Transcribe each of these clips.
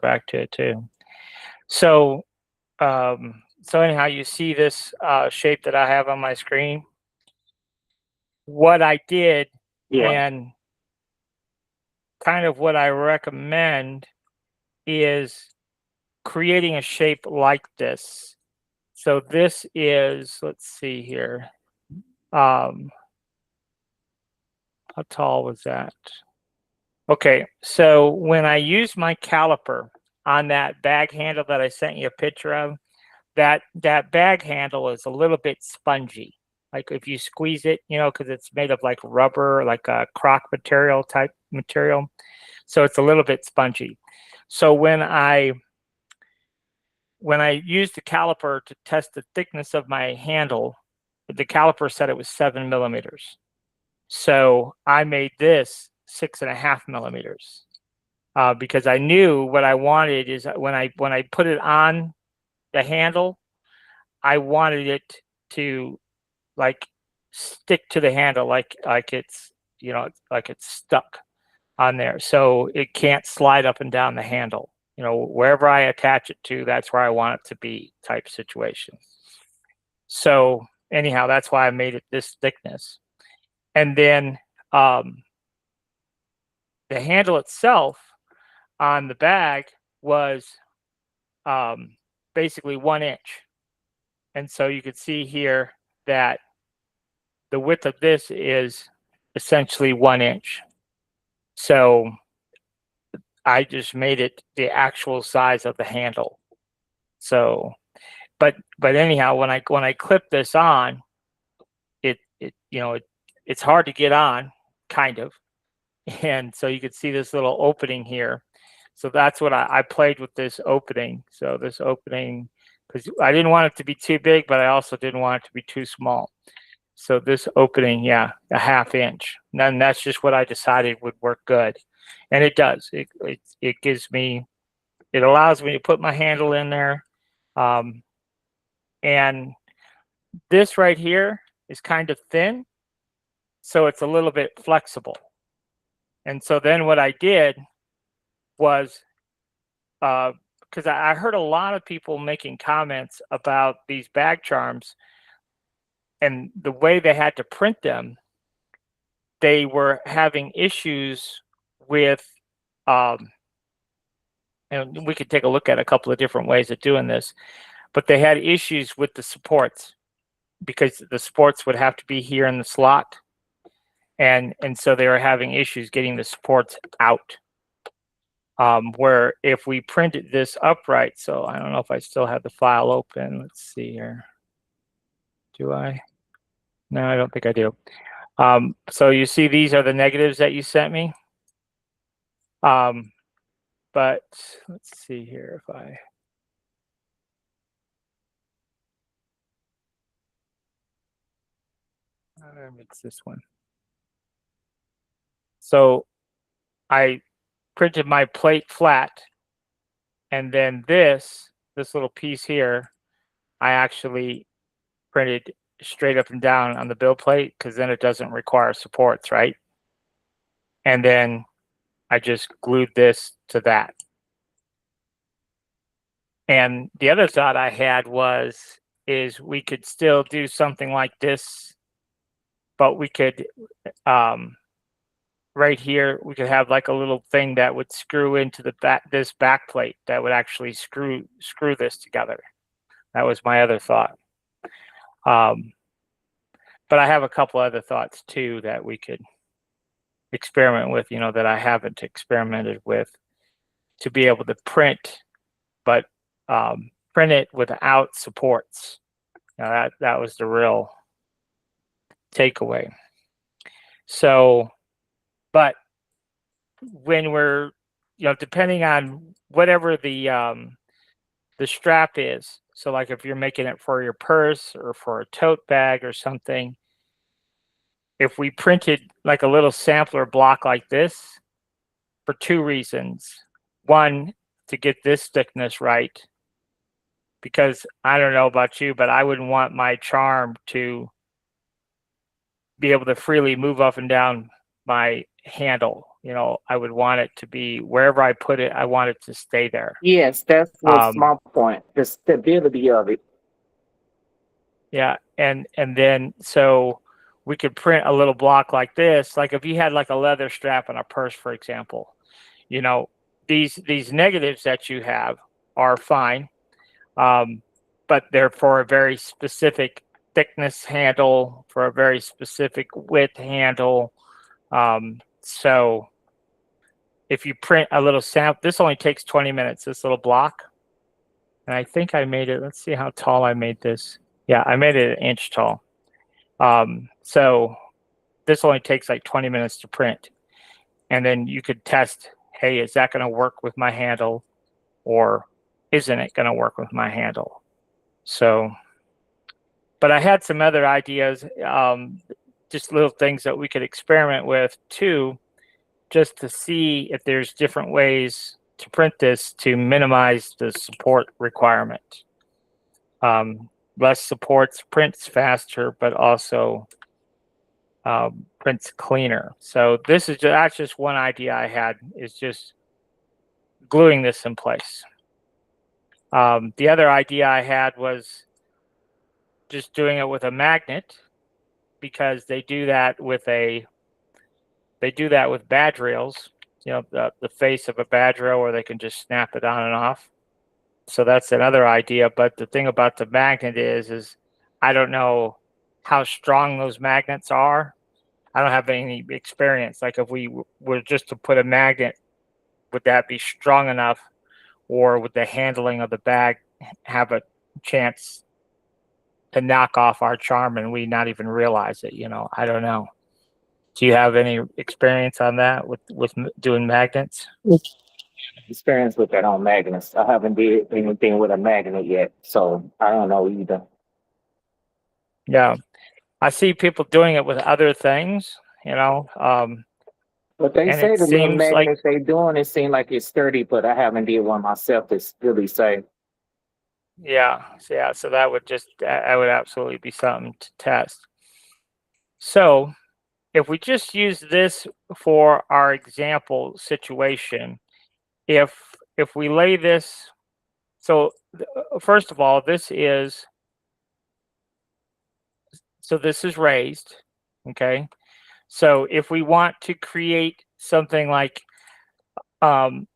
back to it too. So, so anyhow, you see this shape that I have on my screen. What I did Yeah. and kind of what I recommend is creating a shape like this. So this is, let's see here. Um, how tall was that? Okay, so when I use my caliper on that bag handle that I sent you a picture of, that bag handle is a little bit spongy. Like if you squeeze it, because it's made of like rubber, like a croc material type material. So it's a little bit spongy. So when I used the caliper to test the thickness of my handle, the caliper said it was 7 millimeters. So I made this 6.5 millimeters because I knew what I wanted is when I put it on the handle, I wanted it to like stick to the handle like it's like it's stuck on there, so it can't slide up and down the handle. Wherever I attach it to, that's where I want it to be, type situation. So anyhow, that's why I made it this thickness. And then the handle itself on the bag was basically 1 inch. And so you could see here that the width of this is essentially 1 inch. So I just made it the actual size of the handle. So, but anyhow, when I clip this on, it's hard to get on, kind of, and so you can see this little opening here. So that's what I played with this opening. So this opening, because I didn't want it to be too big, but I also didn't want it to be too small. So this opening, yeah, a 1/2 inch. And then that's just what I decided would work good, and it does. It gives me, it allows me to put my handle in there, um, and this right here is kind of thin, so it's a little bit flexible. And so then what I did was, because I heard a lot of people making comments about these bag charms and the way they had to print them, they were having issues with, um, and we could take a look at a couple of different ways of doing this, but they had issues with the supports because the supports would have to be here in the slot. And so they were having issues getting the supports out. Where if we printed this upright, so I don't know if I still have the file open. Let's see here. Do I? No, I don't think I do. So you see these are the negatives that you sent me. But let's see here if it's this one. So I printed my plate flat, and then this little piece here, I actually printed straight up and down on the build plate because then it doesn't require supports, right? And then I just glued this to that. And the other thought I had is we could still do something like this, but we could, right here, we could have like a little thing that would screw into this back plate that would actually screw this together. That was my other thought. But I have a couple other thoughts too that we could experiment with, that I haven't experimented with, to be able to print, but print it without supports. Now that was the real takeaway. So, but when we're, depending on whatever the strap is, so like if you're making it for your purse or for a tote bag or something, if we printed like a little sampler block like this, for two reasons. One, to get this thickness right, because I don't know about you, but I wouldn't want my charm to be able to freely move up and down my handle. I would want it to be wherever I put it, I want it to stay there. Yes, that was Um, my point. The stability of it. yeah, and then so we could print a little block like this. Like if you had like a leather strap on a purse, for example, you know, these negatives that you have are fine, um, but they're for a very specific thickness handle, for a very specific width handle. So if you print a little sample, this only takes 20 minutes, this little block. And I think I made it, let's see how tall I made this. Yeah, I made it an inch tall. So this only takes like 20 minutes to print. And then you could test, hey, is that going to work with my handle or isn't it going to work with my handle? So, but I had some other ideas, just little things that we could experiment with too, just to see if there's different ways to print this to minimize the support requirement. Less supports prints faster, but also prints cleaner. So that's just one idea I had, is just gluing this in place. The other idea I had was just doing it with a magnet, because they do that with badge rails, the face of a badge rail where they can just snap it on and off. So that's another idea. But the thing about the magnet is I don't know how strong those magnets are. I don't have any experience. Like if we were just to put a magnet, would that be strong enough, or would the handling of the bag have a chance to knock off our charm and we not even realize it? I don't know. Do you have any experience on that with doing magnets? Experience with that on magnets. I haven't did anything with a magnet yet, so I don't know either. Yeah, I see people doing it with other things, But they and say it the little seems like, magnets they doing it seem like it's sturdy, but I haven't did one myself that's really safe. yeah. So that would absolutely be something to test. So if we just use this for our example situation, if we lay this, so first of all, this is raised, okay? So if we want to create something like, um,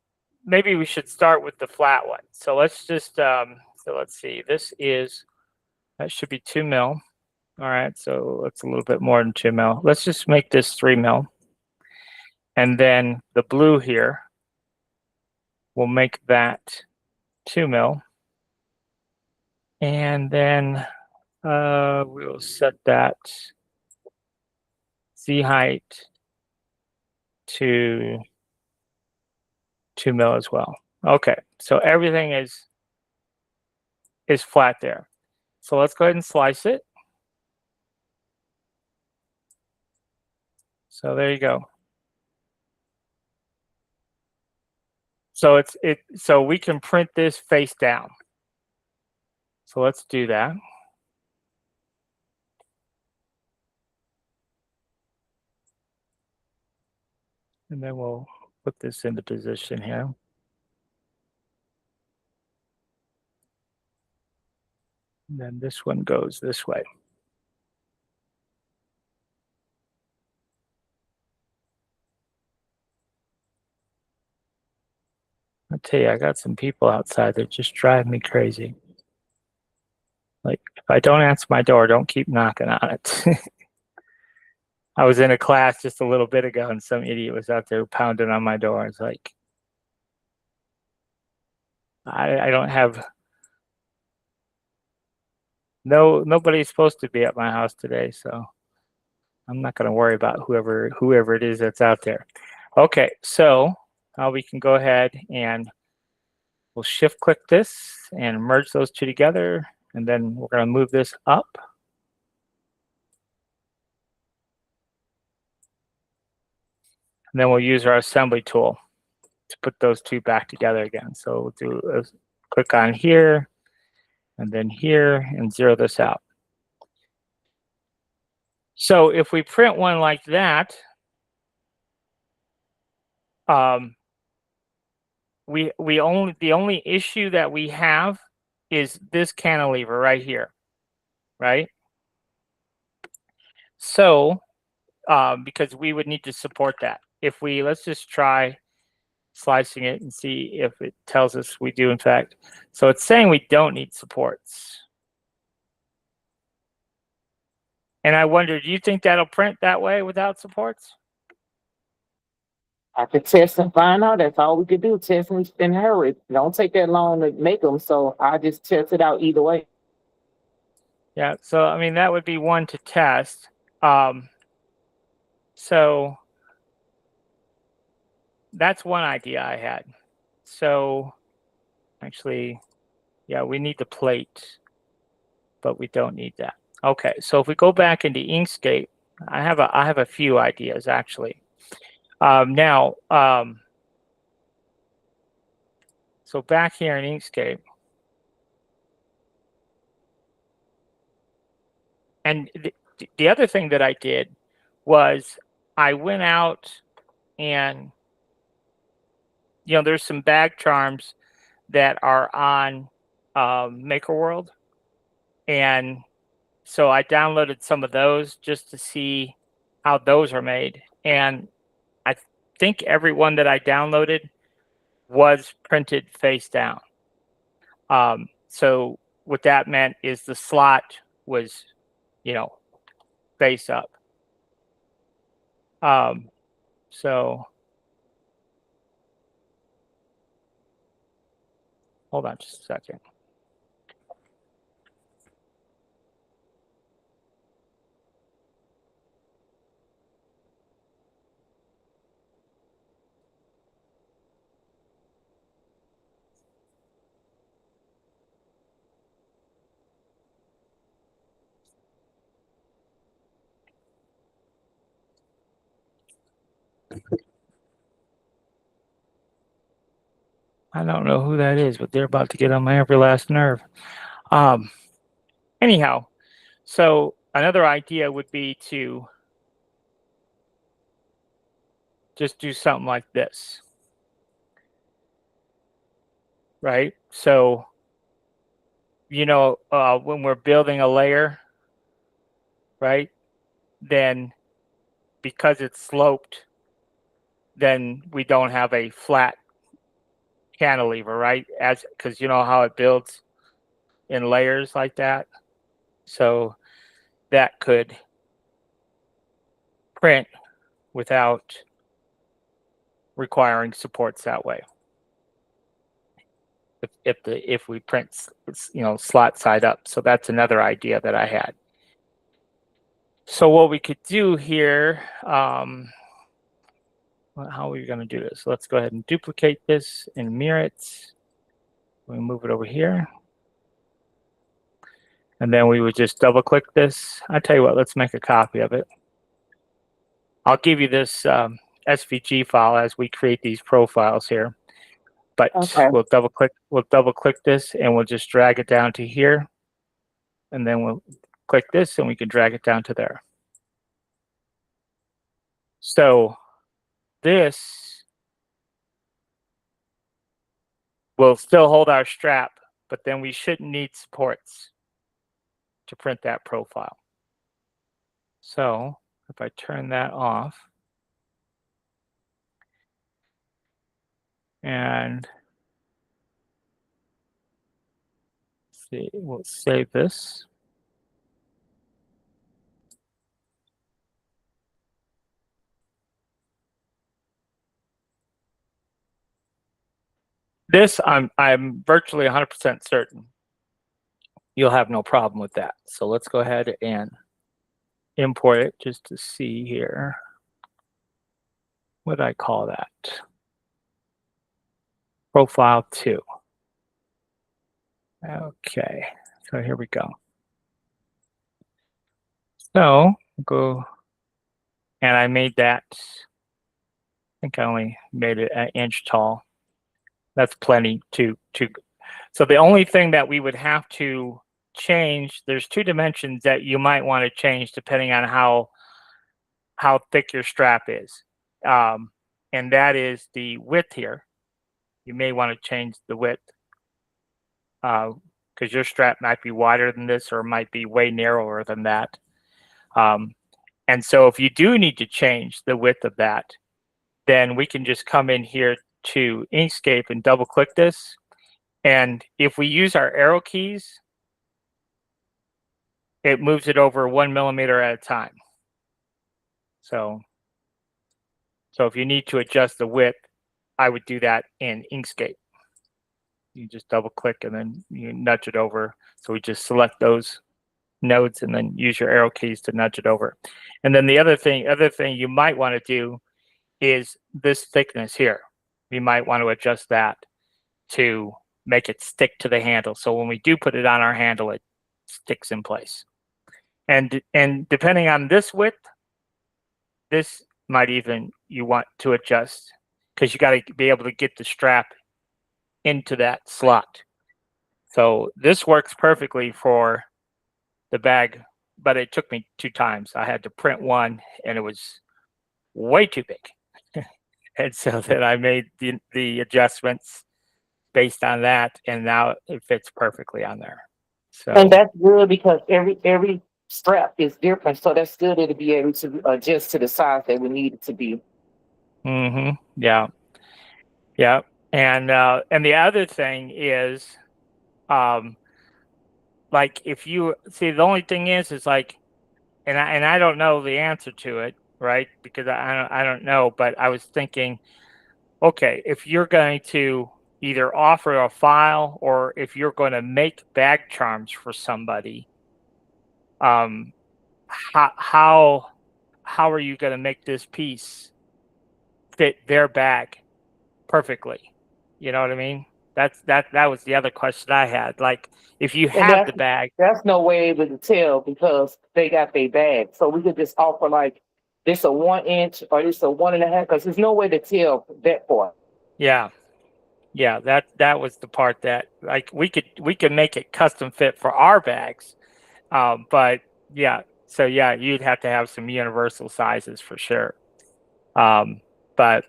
maybe we should start with the flat one. So let's just, so let's see, that should be 2 mil. All right, so it's a little bit more than 2 mil. Let's just make this 3 mil. And then the blue here, we'll make that 2 mil. And then we'll set that Z height to 2 mil as well. Okay, so everything is flat there. So let's go ahead and slice it. So there you go. So so we can print this face down. So let's do that. And then we'll put this into position here. And then this one goes this way. I tell you, I got some people outside that just drive me crazy. Like, if I don't answer my door, don't keep knocking on it. I was in a class just a little bit ago, and some idiot was out there pounding on my door. It's like, I don't have nobody's supposed to be at my house today, so I'm not going to worry about whoever it is that's out there. Okay, so now we can go ahead and we'll shift click this and merge those two together, and then we're going to move this up. And then we'll use our assembly tool to put those two back together again. So we'll do a click on here and then here and zero this out. So if we print one like that, the only issue that we have is this cantilever right here, right? So, because we would need to support that. If we, let's just try slicing it and see if it tells us we do in fact. So it's saying we don't need supports. And I wonder, do you think that'll print that way without supports? I could test and find out. That's all we could do. Test and hurry. It don't take that long to make them. So I just test it out either way. Yeah, so I mean, that would be one to test. So that's one idea I had. So actually, yeah, we need the plate, but we don't need that. Okay, so if we go back into Inkscape, I have a few ideas actually. Now, so back here in Inkscape, and the other thing that I did was I went out and, you know, there's some bag charms that are on MakerWorld, and so I downloaded some of those just to see how those are made, and I think every one that I downloaded was printed face down. So what that meant is the slot was, you know, face up. So hold on just a second. I don't know who that is, but they're about to get on my every last nerve. Anyhow, so another idea would be to just do something like this, right? So, you know, when we're building a layer, right, then because it's sloped, then we don't have a flat cantilever, right? As because you know how it builds in layers like that. So that could print without requiring supports that way. If we print, you know, slot side up. So that's another idea that I had. So what we could do here, how are we going to do this? Let's go ahead and duplicate this and mirror it. We move it over here. And then we would just double click this. I'll tell you what, let's make a copy of it. I'll give you this SVG file as we create these profiles here. But Okay. we'll double click this and we'll just drag it down to here. And then we'll click this and we can drag it down to there. So this will still hold our strap, but then we shouldn't need supports to print that profile. So if I turn that off and see, we'll save this. This I'm virtually 100% certain you'll have no problem with that. So let's go ahead and import it just to see here. What did I call that? Profile 2. Okay, so here we go. So go, and I made that, I think I only made it an inch tall. That's plenty to. So the only thing that we would have to change, there's two dimensions that you might want to change depending on how thick your strap is. and that is the width here. You may want to change the width because your strap might be wider than this or might be way narrower than that. And so if you do need to change the width of that, then we can just come in here to Inkscape and double click this. And if we use our arrow keys, it moves it over 1 millimeter at a time. So if you need to adjust the width, I would do that in Inkscape. You just double click and then you nudge it over. So we just select those nodes and then use your arrow keys to nudge it over. And then the other thing you might want to do is this thickness here. You might want to adjust that to make it stick to the handle. So when we do put it on our handle, it sticks in place. And depending on this width, this might even you want to adjust because you got to be able to get the strap into that slot. So this works perfectly for the bag, but it took me 2 times. I had to print one and it was way too big. And so then I made the adjustments based on that, and now it fits perfectly on there. So And that's good because every strap is different. So that's good to be able to adjust to the size that we need it to be. yeah. And the other thing is, like if you see, the only thing is like, and I don't know the answer to it, right? Because I don't know, but I was thinking, okay, if you're going to either offer a file or if you're going to make bag charms for somebody, how are you going to make this piece fit their bag perfectly? You know what I mean? That was the other question I had. Like, if you And have the bag, that's no way able to tell because they got their bag. So we could just offer like this a 1 inch or this a 1.5 because there's no way to tell that part. yeah, that was the part that like we could make it custom fit for our bags, but yeah, so yeah, you'd have to have some universal sizes for sure. But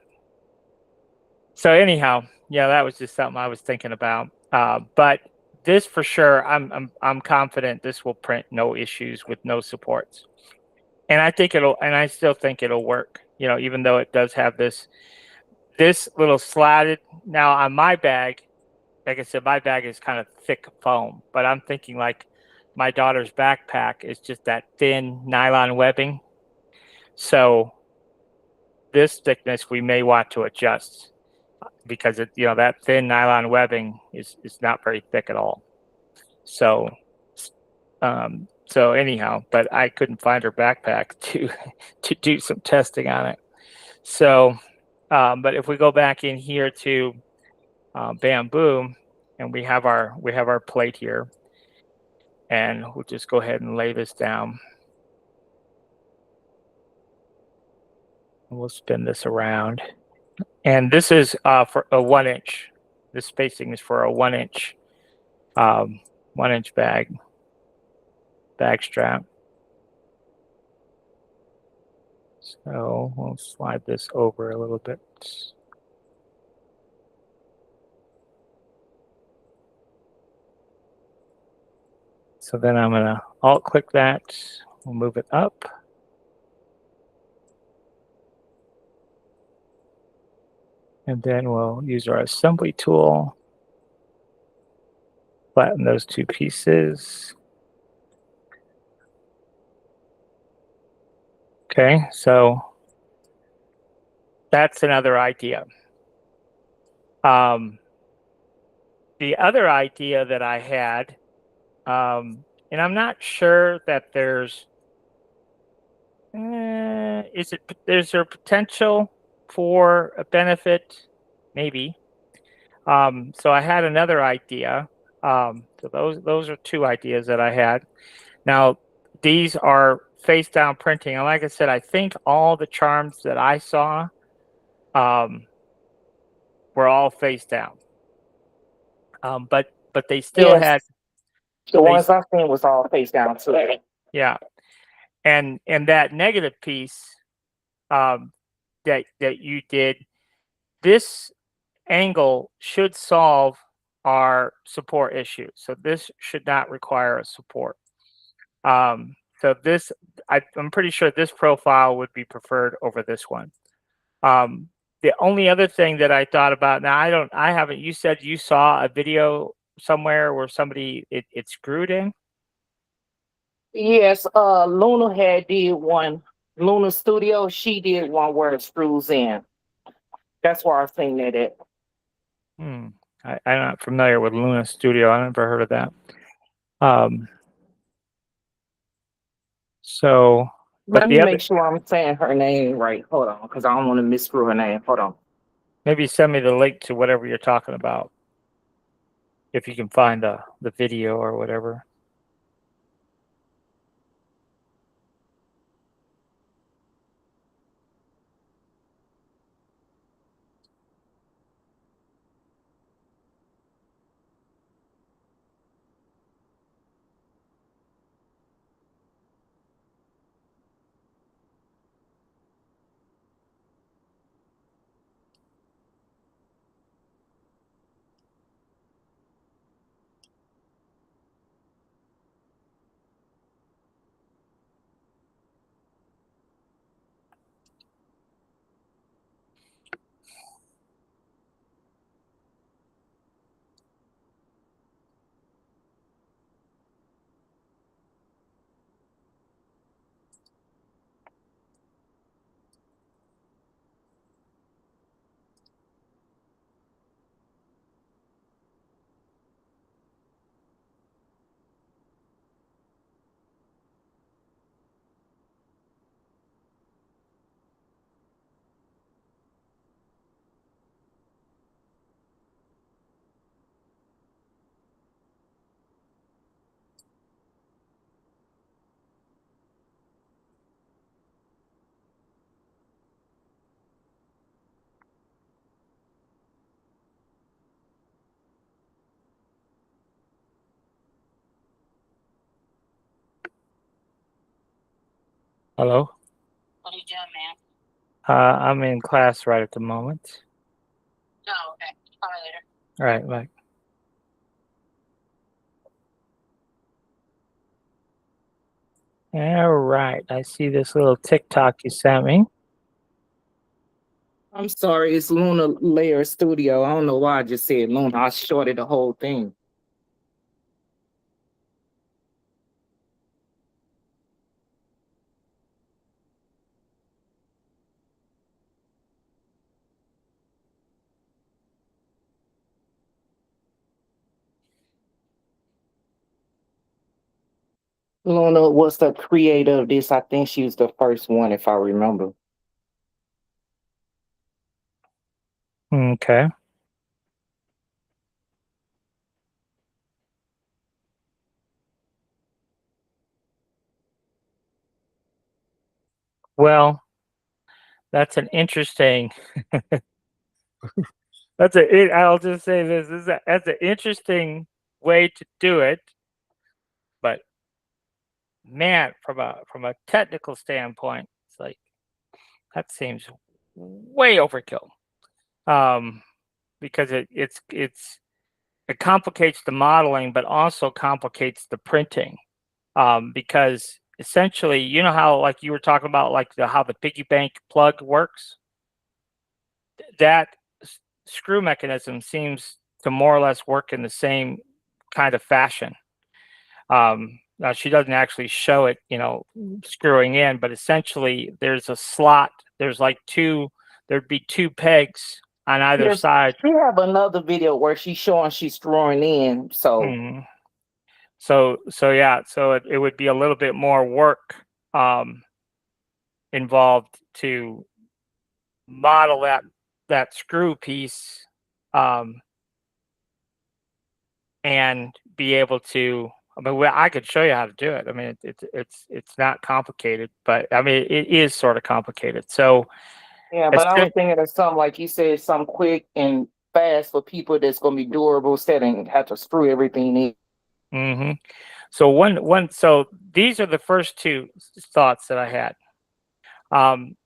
so anyhow, yeah, that was just something I was thinking about. But this for sure, I'm confident this will print no issues with no supports, and I still think it'll work. You know, even though it does have this little slatted. Now on my bag, like I said, my bag is kind of thick foam, but I'm thinking like my daughter's backpack is just that thin nylon webbing. So this thickness we may want to adjust because that thin nylon webbing is not very thick at all. So anyhow, but I couldn't find her backpack to do some testing on it. So but if we go back in here to Bamboo, and we have our plate here, and we'll just go ahead and lay this down. And we'll spin this around. And this is for a 1 inch. This spacing is for a 1 inch, 1 inch bag strap. So we'll slide this over a little bit. So then I'm gonna alt click that. We'll move it up. And then we'll use our assembly tool. Flatten those 2 pieces. Okay, so that's another idea. The other idea that I had, and I'm not sure that there's there potential for a benefit? Maybe. So I had another idea. So those are 2 ideas that I had. Now these are face down printing, and like I said, I think all the charms that I saw were all face down. But they still had the ones I seen was all face down too. Yeah, and that negative piece that you did, this angle should solve our support issue. So this should not require a support. So this, I'm pretty sure this profile would be preferred over this one. The only other thing that I thought about, now I haven't, you said you saw a video somewhere where somebody, it screwed in? Yes, Luna had did one. Luna Studio, she did one where it screws in. That's where I seen that at. I'm not familiar with Luna Studio. I never heard of that. So, but Let me the other, make sure I'm saying her name right. Hold on, because I don't want to misscrew her name. Hold on. maybe send me the link to whatever you're talking about, if you can find the video or whatever. Hello? What are you doing, man? I'm in class right at the moment. Oh, okay. Call me later. All right, bye. All right, I see this little TikTok you sent me. I'm sorry, it's Luna Layer Studio. I don't know why I just said Luna. I shorted the whole thing. Luna was the creator of this. I think she was the first one, if I remember. Okay. Well, that's an interesting. I'll just say that's an interesting way to do it, but man, from a technical standpoint, it's like that seems way overkill. Because it complicates the modeling, but also complicates the printing. Because essentially, you know how like you were talking about like how the piggy bank plug works. That screw mechanism seems to more or less work in the same kind of fashion. Now she doesn't actually show it, screwing in, but essentially there's a slot. There'd be two pegs on either Yes, side. she have another video where she's showing she's throwing in. So Mhm. So yeah, so it would be a little bit more work involved to model that screw piece, um, and be able to. I mean, I could show you how to do it. I mean, it's not complicated, but I mean, it is sort of complicated. So, yeah, but I was thinking of something like you said, something quick and fast for people that's gonna be durable instead and have to screw everything in. mm-hmm. So these are the first two thoughts that I had. Um,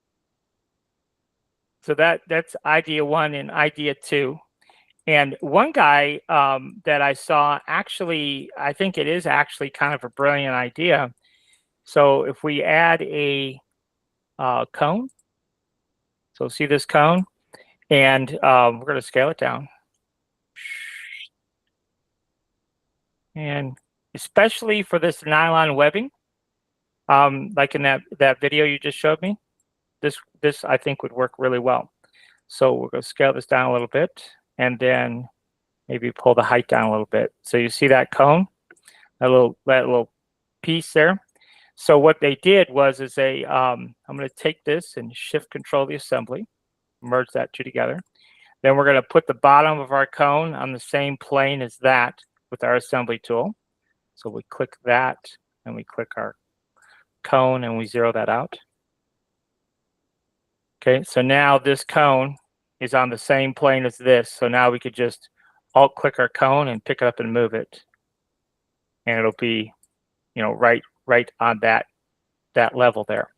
So that's idea one and idea two. And one guy that I saw, actually, I think it is actually kind of a brilliant idea. So if we add a cone, so see this cone, and we're going to scale it down. And especially for this nylon webbing, like in that video you just showed me, this I think would work really well. So we're going to scale this down a little bit, and then maybe pull the height down a little bit. So you see that cone, that little piece there. So what they did was I'm going to take this and shift control the assembly, merge that two together. Then we're going to put the bottom of our cone on the same plane as that with our assembly tool. So we click that, and we click our cone, and we zero that out. Okay, so now this cone is on the same plane as this. So now we could just alt click our cone and pick it up and move it. And it'll be, right on that level there.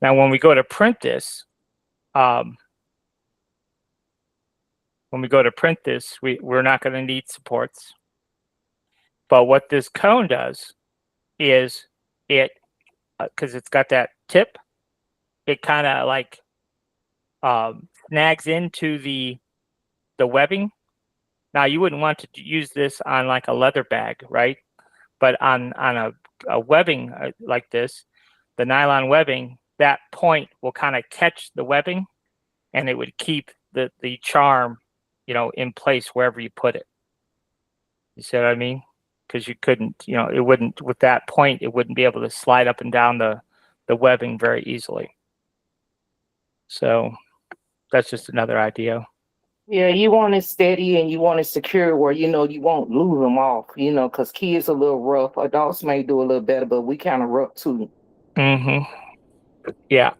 Now, when we go to print this, we're not going to need supports. But what this cone does is because it's got that tip, it kind of like snags into the webbing. Now, you wouldn't want to use this on like a leather bag, right? But on a webbing like this, the nylon webbing, that point will kind of catch the webbing, and it would keep the charm, in place wherever you put it. You see what I mean? Because you couldn't, it wouldn't, with that point, it wouldn't be able to slide up and down the webbing very easily. So that's just another idea. Yeah, you want it steady and you want it secure where you won't lose them off, because kids are a little rough. Adults may do a little better, but we kind of rough too. Yeah.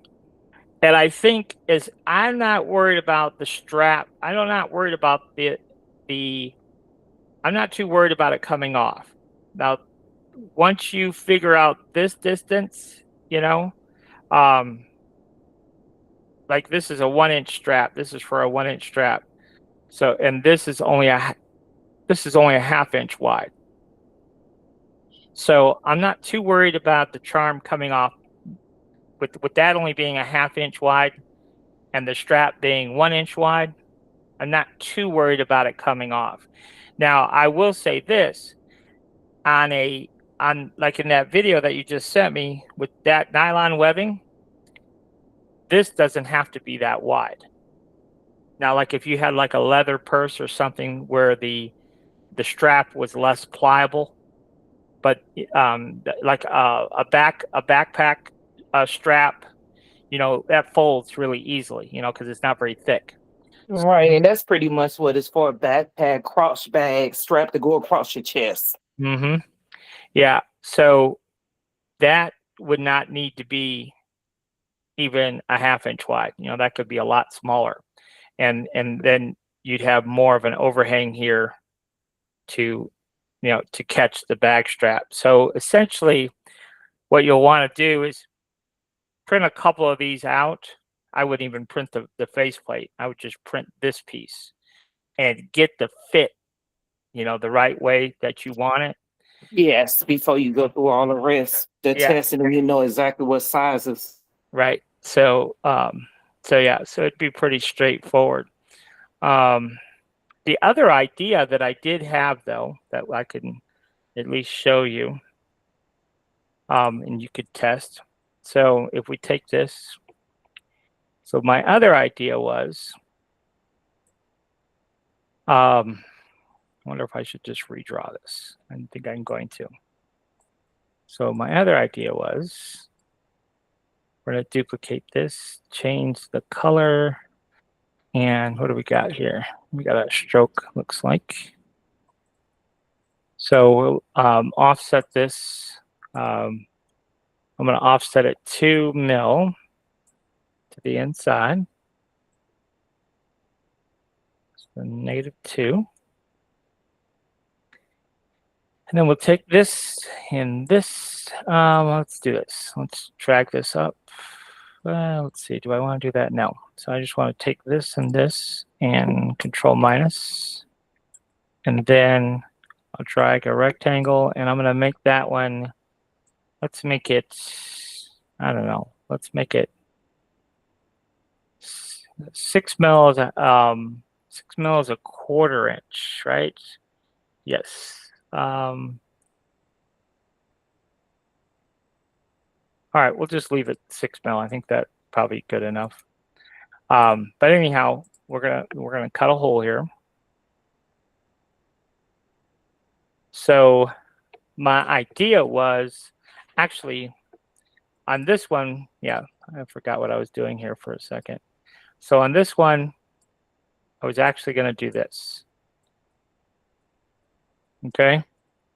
And I think I'm not worried about the strap. I'm not worried about I'm not too worried about it coming off. Now, once you figure out this distance, like this is a 1-inch strap. This is for a 1-inch strap. So, and this is only a 1/2 inch wide. So I'm not too worried about the charm coming off with that only being a 1/2 inch wide and the strap being 1 inch wide. I'm not too worried about it coming off. Now, I will say this, on like in that video that you just sent me with that nylon webbing, this doesn't have to be that wide. Now, like if you had like a leather purse or something where the strap was less pliable, but like a backpack strap, that folds really easily, because it's not very thick. Right, and that's pretty much what it's for: backpack, cross bag, strap to go across your chest. Mm-hmm. Yeah. So that would not need to be even a 1/2 inch wide. That could be a lot smaller, and then you'd have more of an overhang here to catch the bag strap. So essentially, what you'll want to do is print a couple of these out. I wouldn't even print the faceplate. I would just print this piece and get the fit, the right way that you want it. Yes, before you go through all the rest, the testing, and you know exactly what sizes. Right. So, so it'd be pretty straightforward. The other idea that I did have, though, that I can at least show you, and you could test. So if we take this, so my other idea was, I wonder if I should just redraw this. I don't think I'm going to. So my other idea was, we're going to duplicate this, change the color, and what do we got here? We got a stroke, looks like. So we'll offset this. I'm going to offset it 2 mil to the inside. So -2. And then we'll take this and this. Let's do this. Let's drag this up. let's see, do I want to do that? No. So I just want to take this and control minus. And then I'll drag a rectangle and I'm going to make that one, let's make it, I don't know, let's make it 6 mils, 6 mils a quarter inch, right? Yes. All right, we'll just leave it 6 mil. I think that's probably good enough. But anyhow, we're gonna cut a hole here. So my idea was actually on this one, yeah, I forgot what I was doing here for a second. So on this one, I was actually gonna do this. Okay,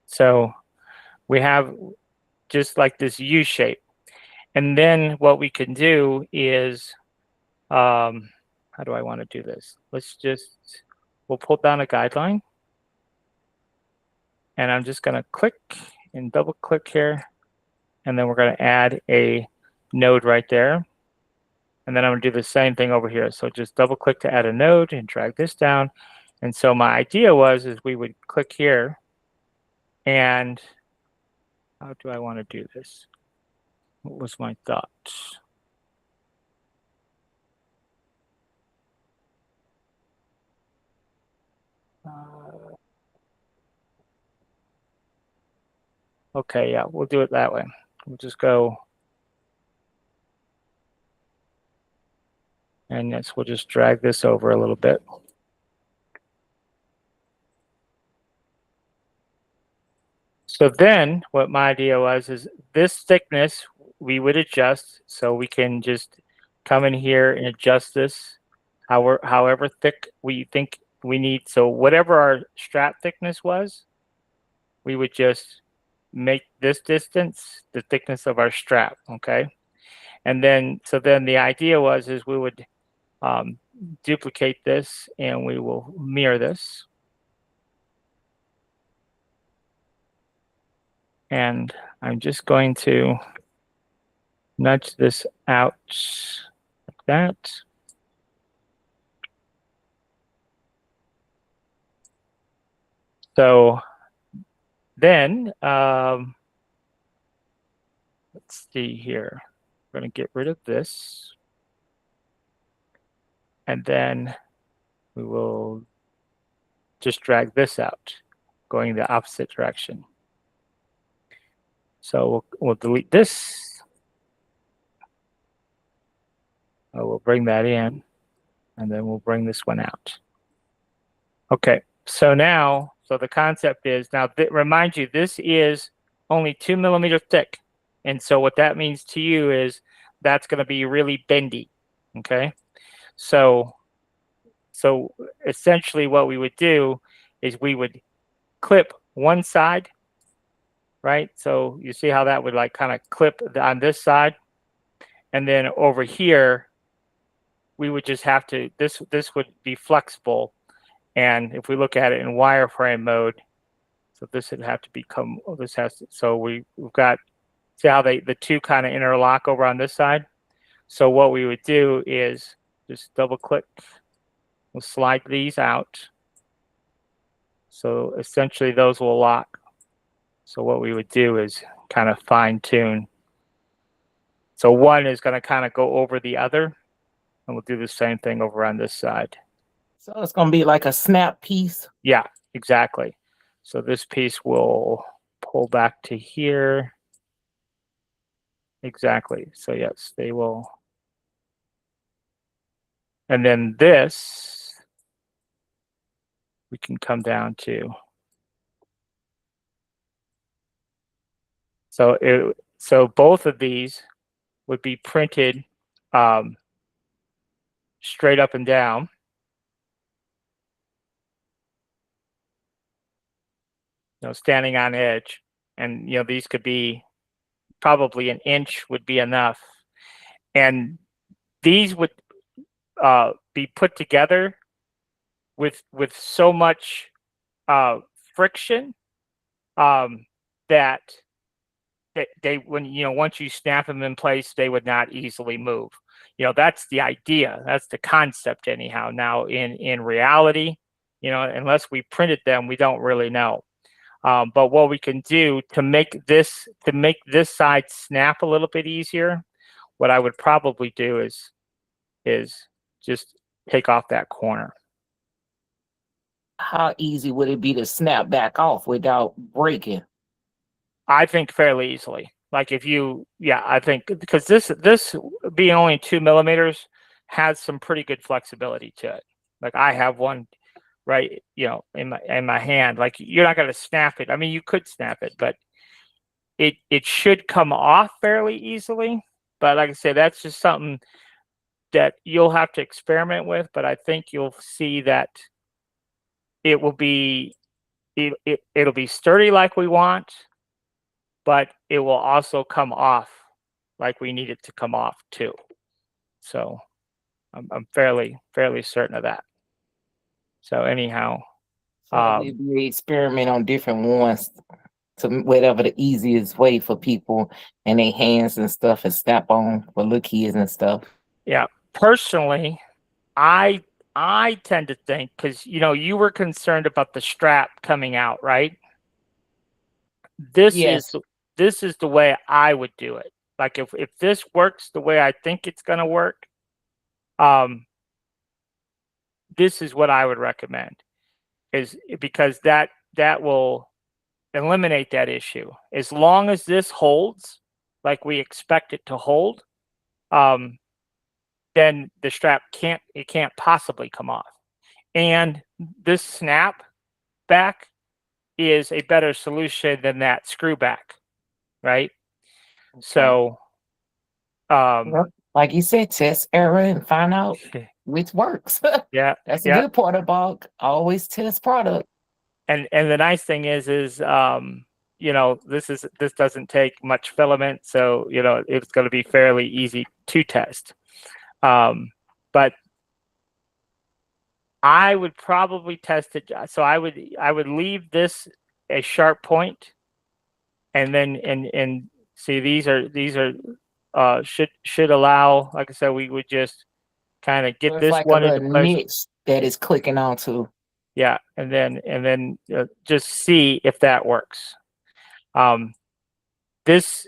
so we have just like this U shape. And then what we can do is, how do I want to do this? We'll pull down a guideline. And I'm just going to click and double click here. And then we're going to add a node right there. And then I'm going to do the same thing over here. So just double click to add a node and drag this down. And so my idea is we would click here. And how do I want to do this? What was my thought? Okay, yeah, we'll do it that way. We'll just go, and yes, we'll just drag this over a little bit. So then what my idea is this thickness we would adjust, so we can just come in here and adjust this however thick we think we need. So whatever our strap thickness was, we would just make this distance the thickness of our strap, okay? And then, so then the idea is we would duplicate this and we will mirror this. And I'm just going to nudge this out like that. So then, let's see here. We're going to get rid of this. And then we will just drag this out, going the opposite direction. So we'll delete this. We'll bring that in, and then we'll bring this one out. Okay, so now, so the concept is, now remind you, this is only 2 millimeters thick. And so what that means to you is that's going to be really bendy, okay? So essentially what we would do is we would clip one side, right? So you see how that would like kind of clip on this side. And then over here, we would just have to, this would be flexible. And if we look at it in wireframe mode, so this would have to become, this has to, so we've got, see how the two kind of interlock over on this side? So what we would do is just double click, we'll slide these out. So essentially those will lock. So what we would do is kind of fine tune. So one is going to kind of go over the other, and we'll do the same thing over on this side. So it's going to be like a snap piece. Yeah, exactly. So this piece will pull back to here. Exactly. So yes, they will. And then this, we can come down to. So both of these would be printed straight up and down. You know, standing on edge, and you know these could be probably an inch would be enough, and these would be put together with so much friction that they when once you snap them in place, they would not easily move. That's the idea. That's the concept anyhow. Now in reality, unless we printed them, we don't really know. But what we can do to make this side snap a little bit easier, what I would probably do is just take off that corner. How easy would it be to snap back off without breaking? I think fairly easily. Like I think because this being only 2 millimeters has some pretty good flexibility to it. Like I have one right, in my hand. Like you're not going to snap it. I mean, you could snap it, but it should come off fairly easily. But like I said, that's just something that you'll have to experiment with. But I think you'll see that it will be it'll be sturdy like we want, but it will also come off like we need it to come off too. So I'm fairly certain of that. So anyhow, So we experiment on different ones to whatever the easiest way for people and their hands and stuff and snap on for little kids and stuff. Yeah, personally, I tend to think because you were concerned about the strap coming out, right? This Yes. is the way I would do it. Like if this works the way I think it's going to work, this is what I would recommend, is because that will eliminate that issue. As long as this holds like we expect it to hold, then the strap can't possibly come off. And this snap back is a better solution than that screw back, right? Okay. So like you said, test, error, and find out which works. Yeah, that's the good part about always test product. And the nice thing is this doesn't take much filament, so it's going to be fairly easy to test. But I would probably test it. So I would leave this a sharp point, and then and see these are should allow. Like I said, we would just kind of get this like one a into place niche that is clicking onto. Yeah, and then just see if that works. This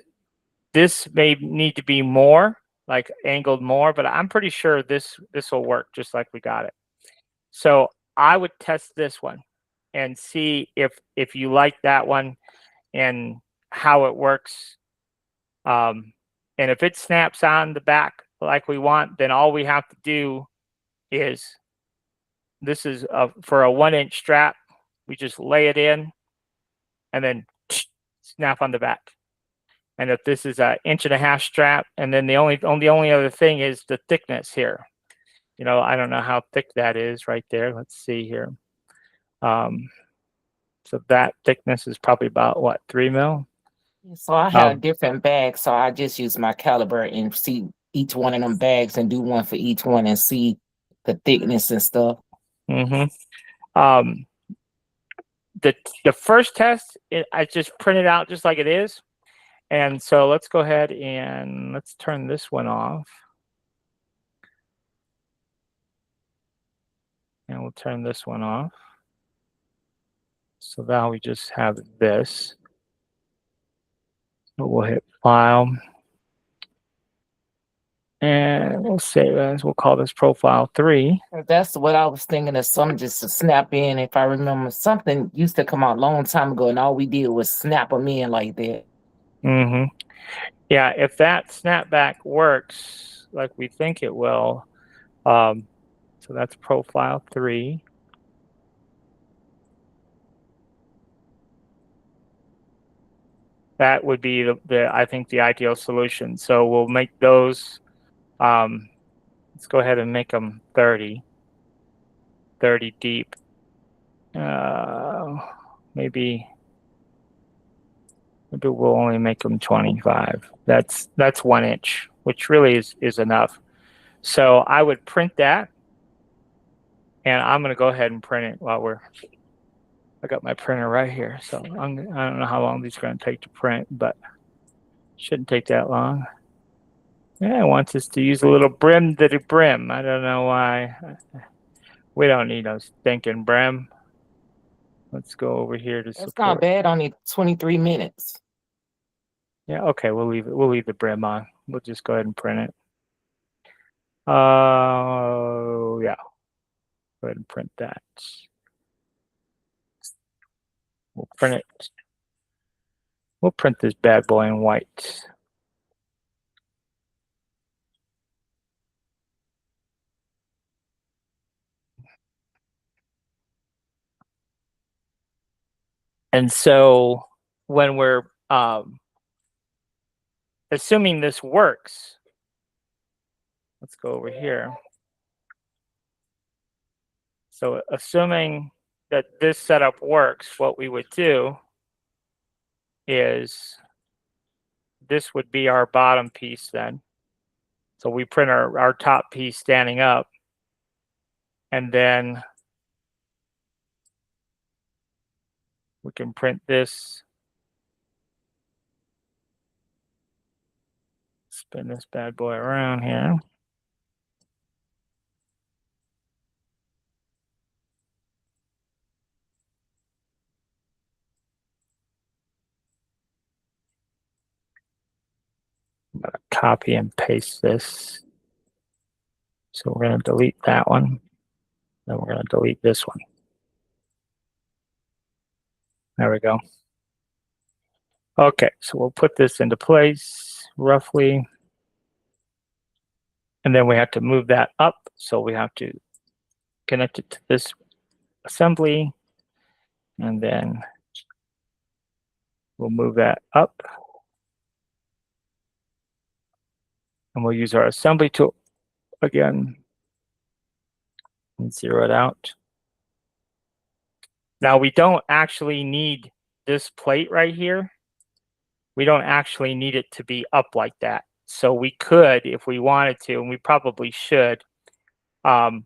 may need to be more like angled more, but I'm pretty sure this will work just like we got it. So I would test this one and see if you like that one and how it works. And if it snaps on the back like we want, then all we have to do is, this is for a 1-inch strap. We just lay it in and then snap on the back. And if this is a 1.5-inch strap, and then the only other thing is the thickness here. I don't know how thick that is right there. Let's see here. So that thickness is probably about what, 3 mil? So I have different bags, so I just use my caliber and see each one of them bags and do one for each one and see the thickness and stuff. Mm-hmm. The first test, I just printed out just like it is. And so let's go ahead and let's turn this one off. And we'll turn this one off. So now we just have this. So we'll hit File. And we'll save as, we'll call this Profile 3. That's what I was thinking of, something just to snap in. If I remember, something used to come out a long time ago, and all we did was snap them in like that. Mm-hmm. Yeah, if that snapback works like we think it will, so that's Profile 3. That would be I think the ideal solution. So we'll make those. Let's go ahead and make them 30 deep. Maybe we'll only make them 25. That's 1 inch, which really is enough. So I would print that, and I'm going to go ahead and print it while I got my printer right here. So I don't know how long these are going to take to print, but Shouldn't take that long. Yeah, it wants us to use a little brim to the brim. I don't know why. We don't need no stinking brim. Let's go over here to That's support. not bad. Only 23 minutes. Yeah, okay, we'll leave it. We'll leave the brim on. We'll just go ahead and print it. Yeah. Go ahead and print that. We'll print it. We'll print this bad boy in white. And so when we're assuming this works, let's go over here. So assuming that this setup works, what we would do is this would be our bottom piece then. So we print our top piece standing up, and then we can print this. Spin this bad boy around here. I'm going to copy and paste this. So we're going to delete that one. Then we're going to delete this one. There we go. Okay, so we'll put this into place roughly. And then we have to move that up. So we have to connect it to this assembly. And then we'll move that up. And we'll use our assembly tool again and zero it out. Now we don't actually need this plate right here. We don't actually need it to be up like that. So we could, if we wanted to, and we probably should, to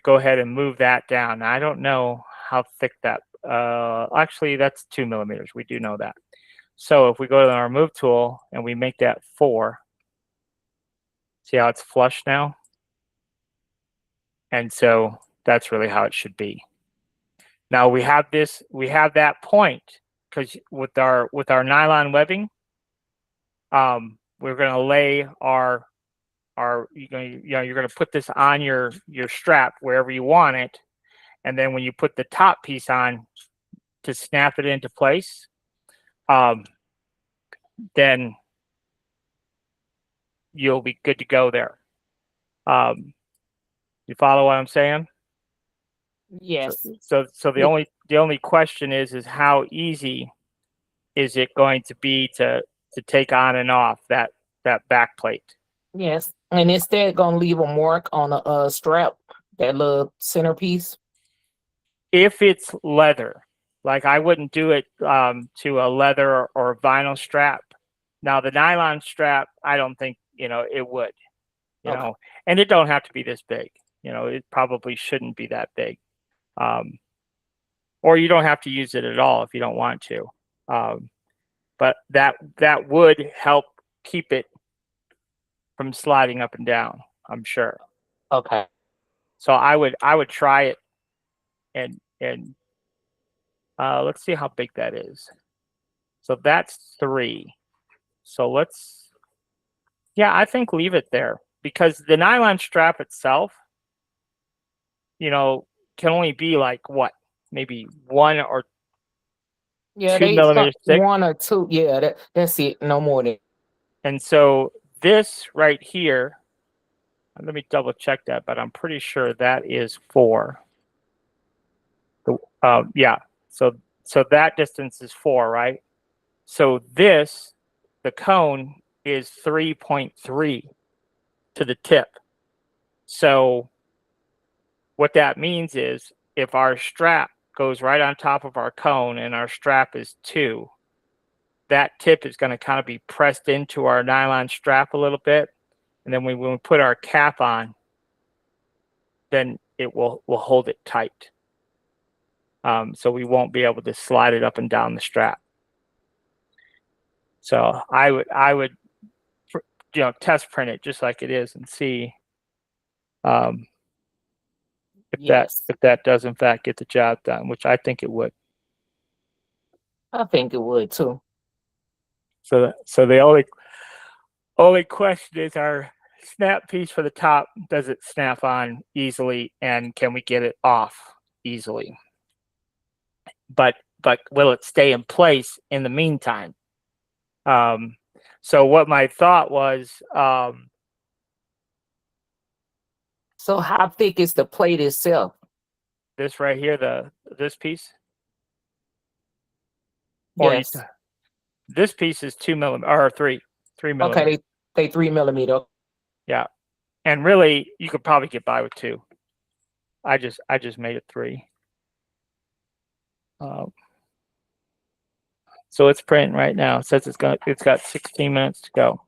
go ahead and move that down. Now, I don't know how thick that, actually that's 2 millimeters. We do know that. So if we go to our move tool and we make that 4, see how it's flush now? And so that's really how it should be. Now we have that point because with our nylon webbing, we're going to lay you're going to put this on your strap wherever you want it, and then when you put the top piece on to snap it into place, then you'll be good to go there. You follow what I'm saying? Yes. So the only question is how easy is it going to be to take on and off that back plate? Yes. And instead gonna leave a mark on the strap, that little centerpiece. If it's leather, like I wouldn't do it to a leather or vinyl strap. Now the nylon strap, I don't think it would, know, and it don't have to be this big. It probably shouldn't be that big. Or you don't have to use it at all if you don't want to. But that would help keep it from sliding up and down, I'm sure. Okay. So I would try it and let's see how big that is. So that's 3. So I think leave it there because the nylon strap itself, can only be like what? Maybe 1 or 2 millimeters thick. 1 or 2. Yeah, that's it. No more than. And so this right here, let me double check that, but I'm pretty sure that is 4. Yeah. So that distance is 4, right? So the cone is 3.3 to the tip. So what that means is if our strap goes right on top of our cone and our strap is 2, that tip is going to kind of be pressed into our nylon strap a little bit. And then when we put our cap on, then it will hold it tight. So we won't be able to slide it up and down the strap. So I would test print it just like it is and see um, Yes, if that does in fact get the job done, which I think it would. I think it would too. So the only question is our snap piece for the top, does it snap on easily and can we get it off easily? But will it stay in place in the meantime? So what my thought was, So how thick is the plate itself? this right here, this piece, or you, Yes. this piece is 2 millimeter or three Okay, millimeter. they 3 millimeter. Yeah, and really you could probably get by with 2. I just made it 3. Um, so it's printing right now. It says it's got 16 minutes to go.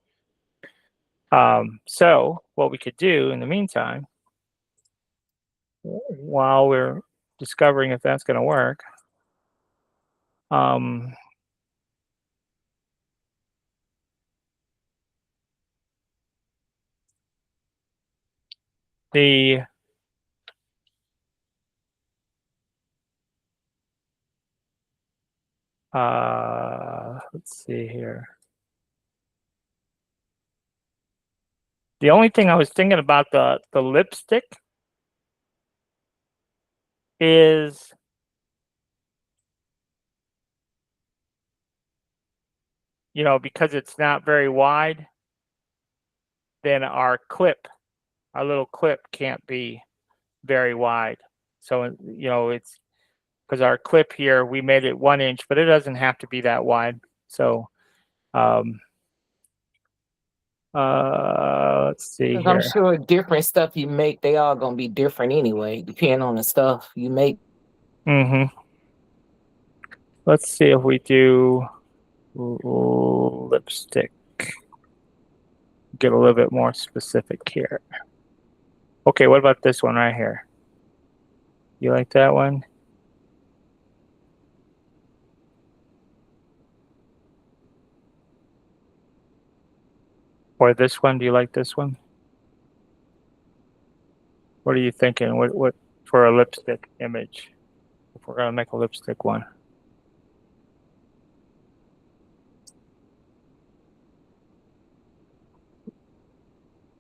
So what we could do in the meantime, while we're discovering if that's going to work, um, the let's see here. The only thing I was thinking about the lipstick is because it's not very wide, then our little clip can't be very wide. So it's because our clip here, we made it 1 inch, but it doesn't have to be that wide. So um, let's see 'Cause I'm here. sure different stuff you make, they all gonna be different anyway, depending on the stuff you make. Mm-hmm. Let's see if we do lipstick. Get a little bit more specific here. Okay, what about this one right here? You like that one? Or this one? Do you like this one? What are you thinking? What for a lipstick image? If we're gonna make a lipstick one.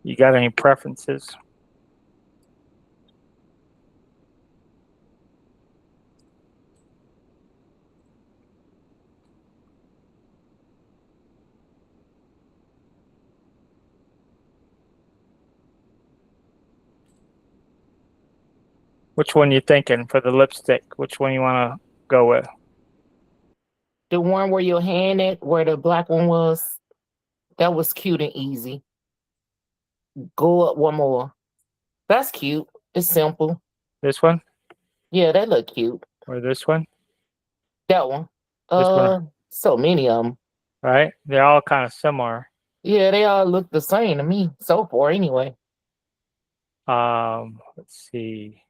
You got any preferences? Which one you thinking for the lipstick? Which one you want to go with? The one where your hand at, where the black one was, that was cute and easy. Go up one more. That's cute. It's simple. This one Yeah, that look cute. or this one? That one. This one, So many of them. right? They're all kind of similar. Yeah, they all look the same to me so far. Anyway. Let's see.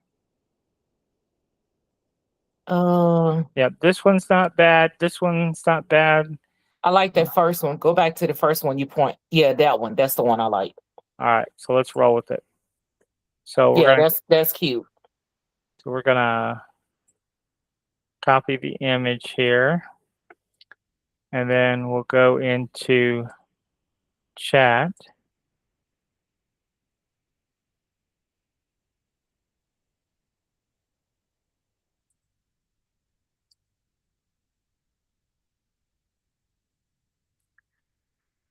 Yeah, this one's not bad. This one's not bad. I like that first one. Go back to the first one you point. Yeah, that one. That's the one I like. All right, so let's roll with it. So Yeah, that's cute. we're gonna copy the image here, and then we'll go into chat.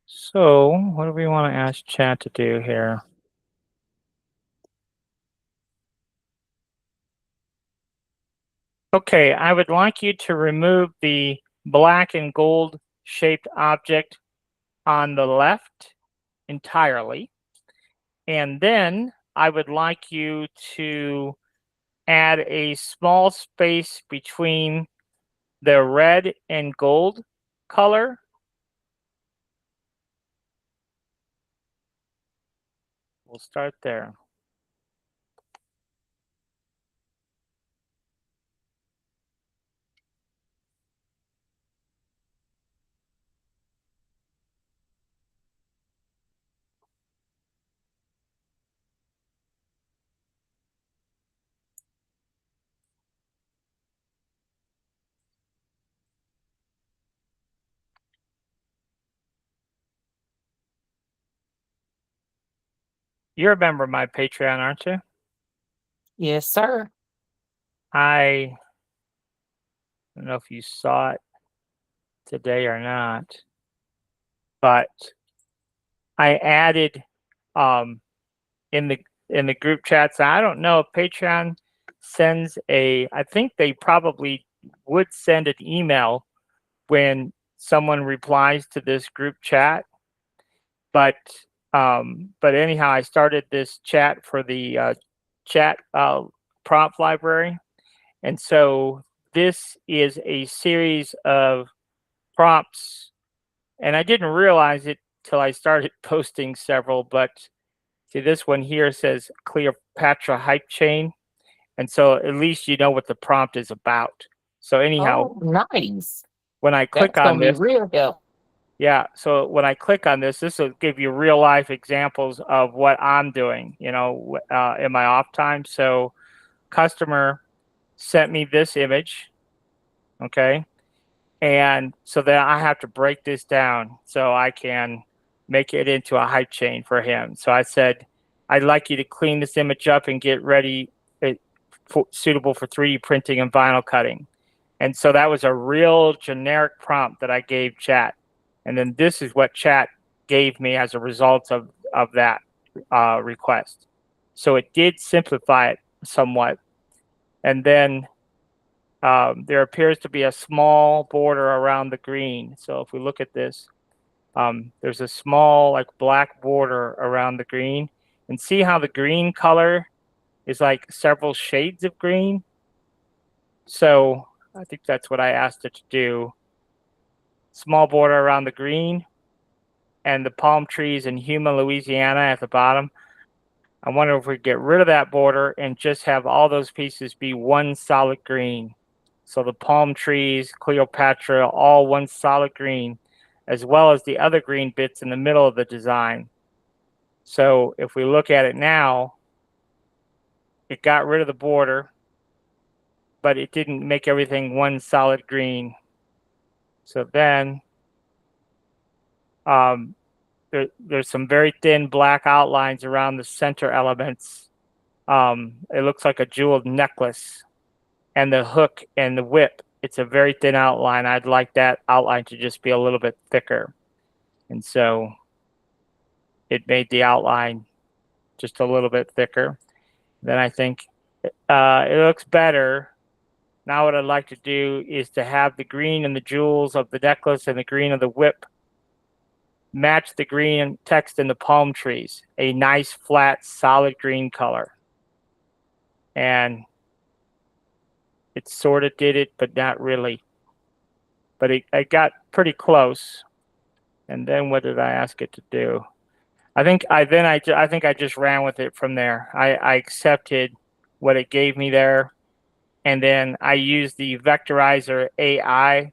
So what do we want to ask chat to do here? Okay, I would like you to remove the black and gold shaped object on the left entirely. And then I would like you to add a small space between the red and gold color. We'll start there. You remember my Patreon, aren't you? Yes, sir. I don't know if you saw it today or not, but I added um, in the group chats. I don't know if Patreon sends a. I think they probably would send an email when someone replies to this group chat. But anyhow, I started this chat for the chat prompt library, and so this is a series of prompts, and I didn't realize it till I started posting several. But see, this one here says Cleopatra hype chain, and so at least you know what the prompt is about. So anyhow, Oh, nice. when I click That's on gonna be this, real help. yeah, so when I click on this will give you real life examples of what I'm doing, in my off time. So customer sent me this image, okay? And so then I have to break this down so I can make it into a hype chain for him. So I said, I'd like you to clean this image up and get ready, suitable for 3D printing and vinyl cutting. And so that was a real generic prompt that I gave chat. And then this is what chat gave me as a result of that request. So it did simplify it somewhat. And then there appears to be a small border around the green. So if we look at this, there's a small like black border around the green. And see how the green color is like several shades of green? So I think that's what I asked it to do. Small border around the green and the palm trees in Huma, Louisiana at the bottom. I wonder if we get rid of that border and just have all those pieces be one solid green. So the palm trees, Cleopatra, all one solid green, as well as the other green bits in the middle of the design. So if we look at it now, it got rid of the border, but it didn't make everything one solid green. So then there's some very thin black outlines around the center elements. It looks like a jeweled necklace, and the hook and the whip, it's a very thin outline. I'd like that outline to just be a little bit thicker. And so it made the outline just a little bit thicker. Then I think it looks better. Now what I'd like to do is to have the green and the jewels of the necklace and the green of the whip match the green text in the palm trees, a nice flat solid green color. And it sort of did it, but not really. But it got pretty close. And then what did I ask it to do? I think I just ran with it from there. I accepted what it gave me there, and then I used the Vectorizer AI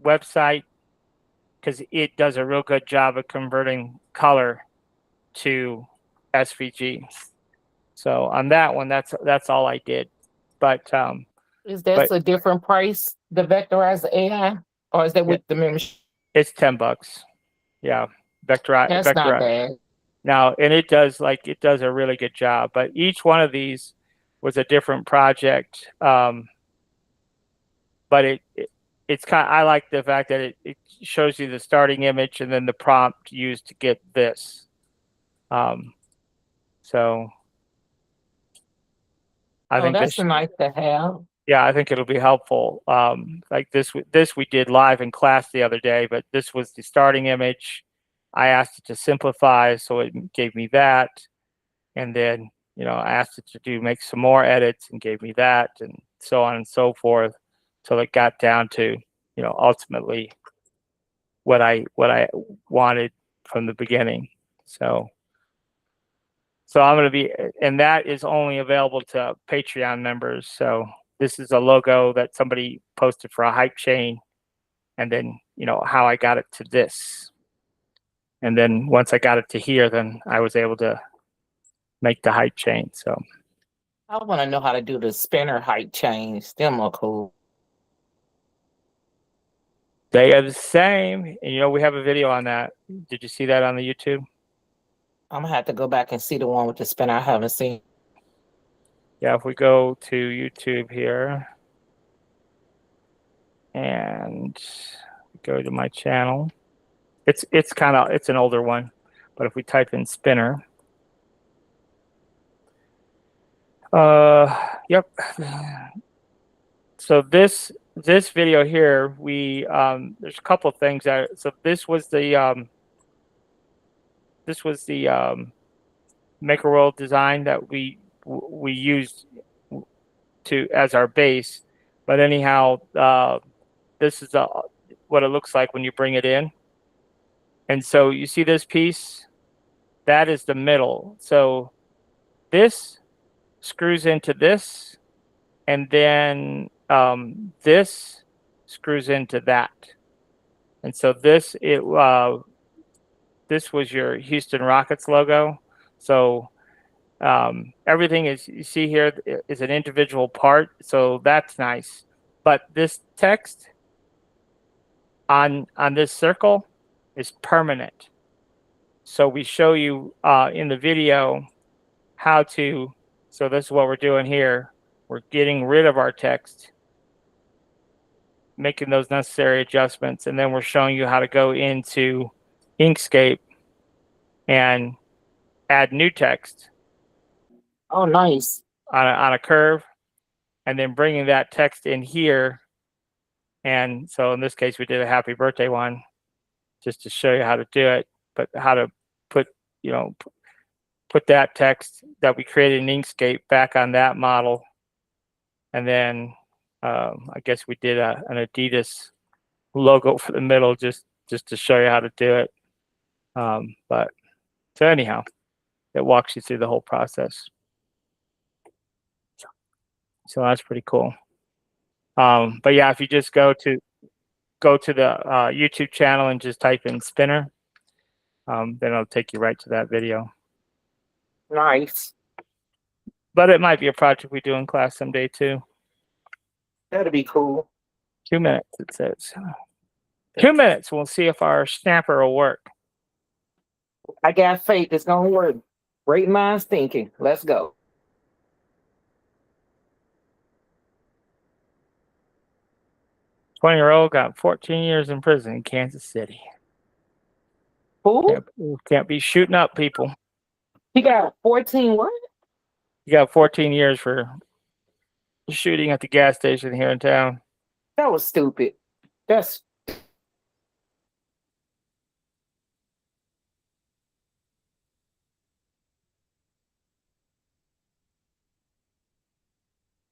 website because it does a real good job of converting color to SVG. So on that one, that's all I did. But Is that a different price, the vectorized AI, or is that with the membership? it's $10. Yeah, That's not Vectorize. bad. Now, and it does a really good job. But each one of these was a different project. But it's kind of, I like the fact that it shows you the starting image and then the prompt used to get this. So I think That's this, nice to have. yeah, I think it'll be helpful. Like this we did live in class the other day, but this was the starting image. I asked it to simplify, so it gave me that. And then, I asked it to make some more edits and gave me that, and so on and so forth, till it got down to, ultimately what I wanted from the beginning. So I'm going to be, and that is only available to Patreon members. So this is a logo that somebody posted for a hype chain, and then, how I got it to this. And then once I got it to here, then I was able to make the hype chain. So I want to know how to do the spinner height change. Them are cool. they are the same. And, we have a video on that. Did you see that on the YouTube? I'm gonna have to go back and see the one with the spinner. I haven't seen. Yeah, if we go to YouTube here and go to my channel, it's an older one, but if we type in spinner, yep. So this video here, we there's a couple of things that. So this was the Maker World design that we used to as our base. But anyhow, this is what it looks like when you bring it in. And so you see this piece, that is the middle. So this screws into this, and then this screws into that. And so this was your Houston Rockets logo. So everything is, you see here, is an individual part. So that's nice. But this text on this circle is permanent. So we show you in the video how to, so this is what we're doing here. We're getting rid of our text, making those necessary adjustments, and then we're showing you how to go into Inkscape and add new text Oh, nice. on a curve, and then bringing that text in here. And so in this case, we did a happy birthday one just to show you how to do it, but how to put, put that text that we created in Inkscape back on that model. And then I guess we did an Adidas logo for the middle just to show you how to do it. But so anyhow, it walks you through the whole process. So that's pretty cool. But yeah, if you just go to the YouTube channel and just type in spinner, then it'll take you right to that video. Nice. But it might be a project we do in class someday too. That'd be cool. 2 minutes, it says. 2 minutes, we'll see if our snapper will work. I got faith it's gonna work. Great minds thinking. Let's go. "20-year-old got 14 years in prison in Kansas City." Who? Can't be shooting up people. He got 14 what? You got 14 years for shooting at the gas station here in town. That was stupid. That's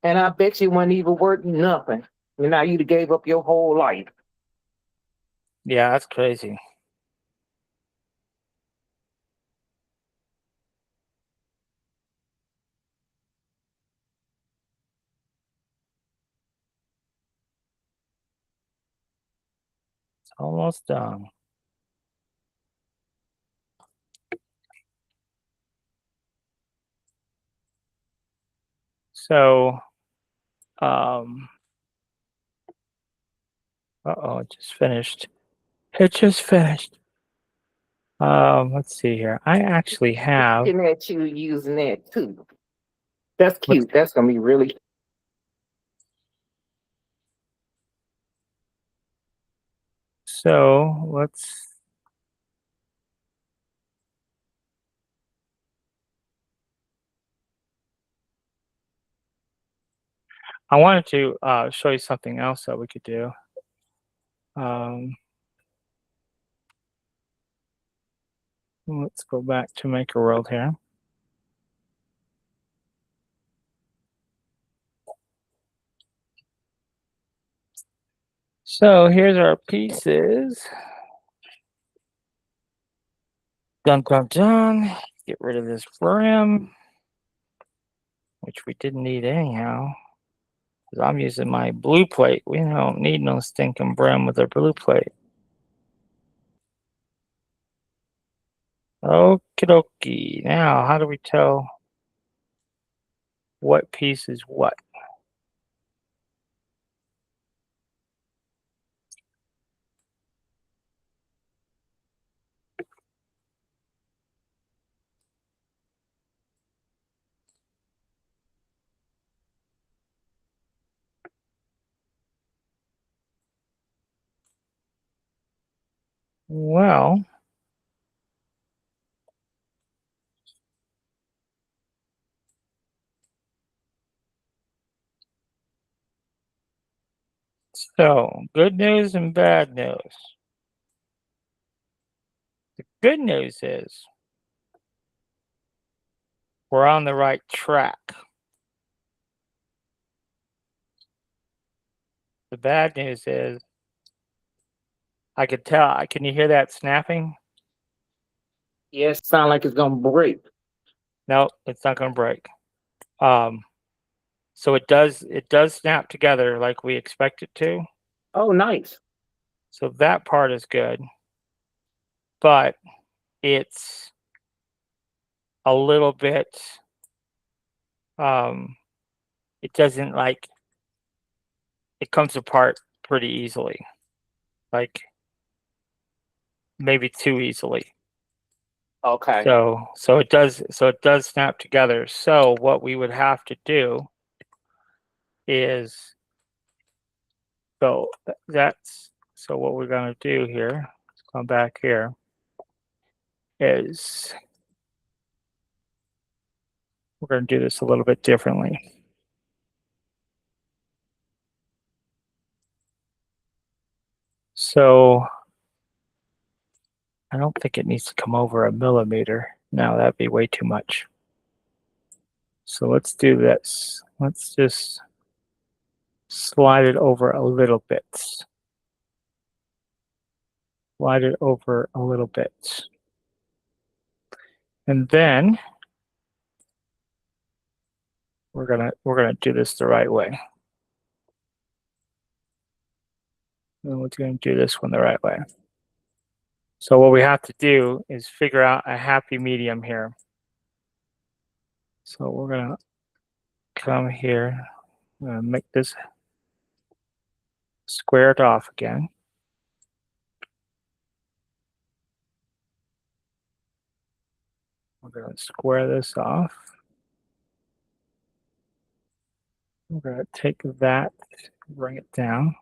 and I bet you wasn't even worth nothing. And now you'd have gave up your whole life. Yeah, that's crazy. It's almost done. So, it just finished. It just finished. Let's see here. I actually have. Looking at you using that too. That's cute. That's gonna be really. So let's. I wanted to show you something else that we could do. Let's go back to Maker World here. So here's our pieces. Dun, dun, dun. Get rid of this brim, which we didn't need anyhow, because I'm using my blue plate. We don't need no stinking brim with a blue plate. Okie dokie. Now, how do we tell what piece is what? Well, so good news and bad news. The good news is we're on the right track. The bad news is I could tell. Can you hear that snapping? Yes, sound like it's gonna break. No, it's not going to break. Um, so it does snap together like we expect it to. Oh, nice. So that part is good, but it's a little bit. Um, it doesn't like it comes apart pretty easily, like maybe too easily. Okay. So it does snap together. So what we would have to do is that's so what we're going to do here. Let's come back here. Is we're going to do this a little bit differently. So I don't think it needs to come over a millimeter. No, that'd be way too much. So let's do this. Let's just slide it over a little bit. Slide it over a little bit. And then we're gonna do this the right way. And we're gonna do this one the right way. So what we have to do is figure out a happy medium here. So we're gonna come here, I'm gonna make this squared off again. We're gonna square this off. We're gonna take that, bring it down.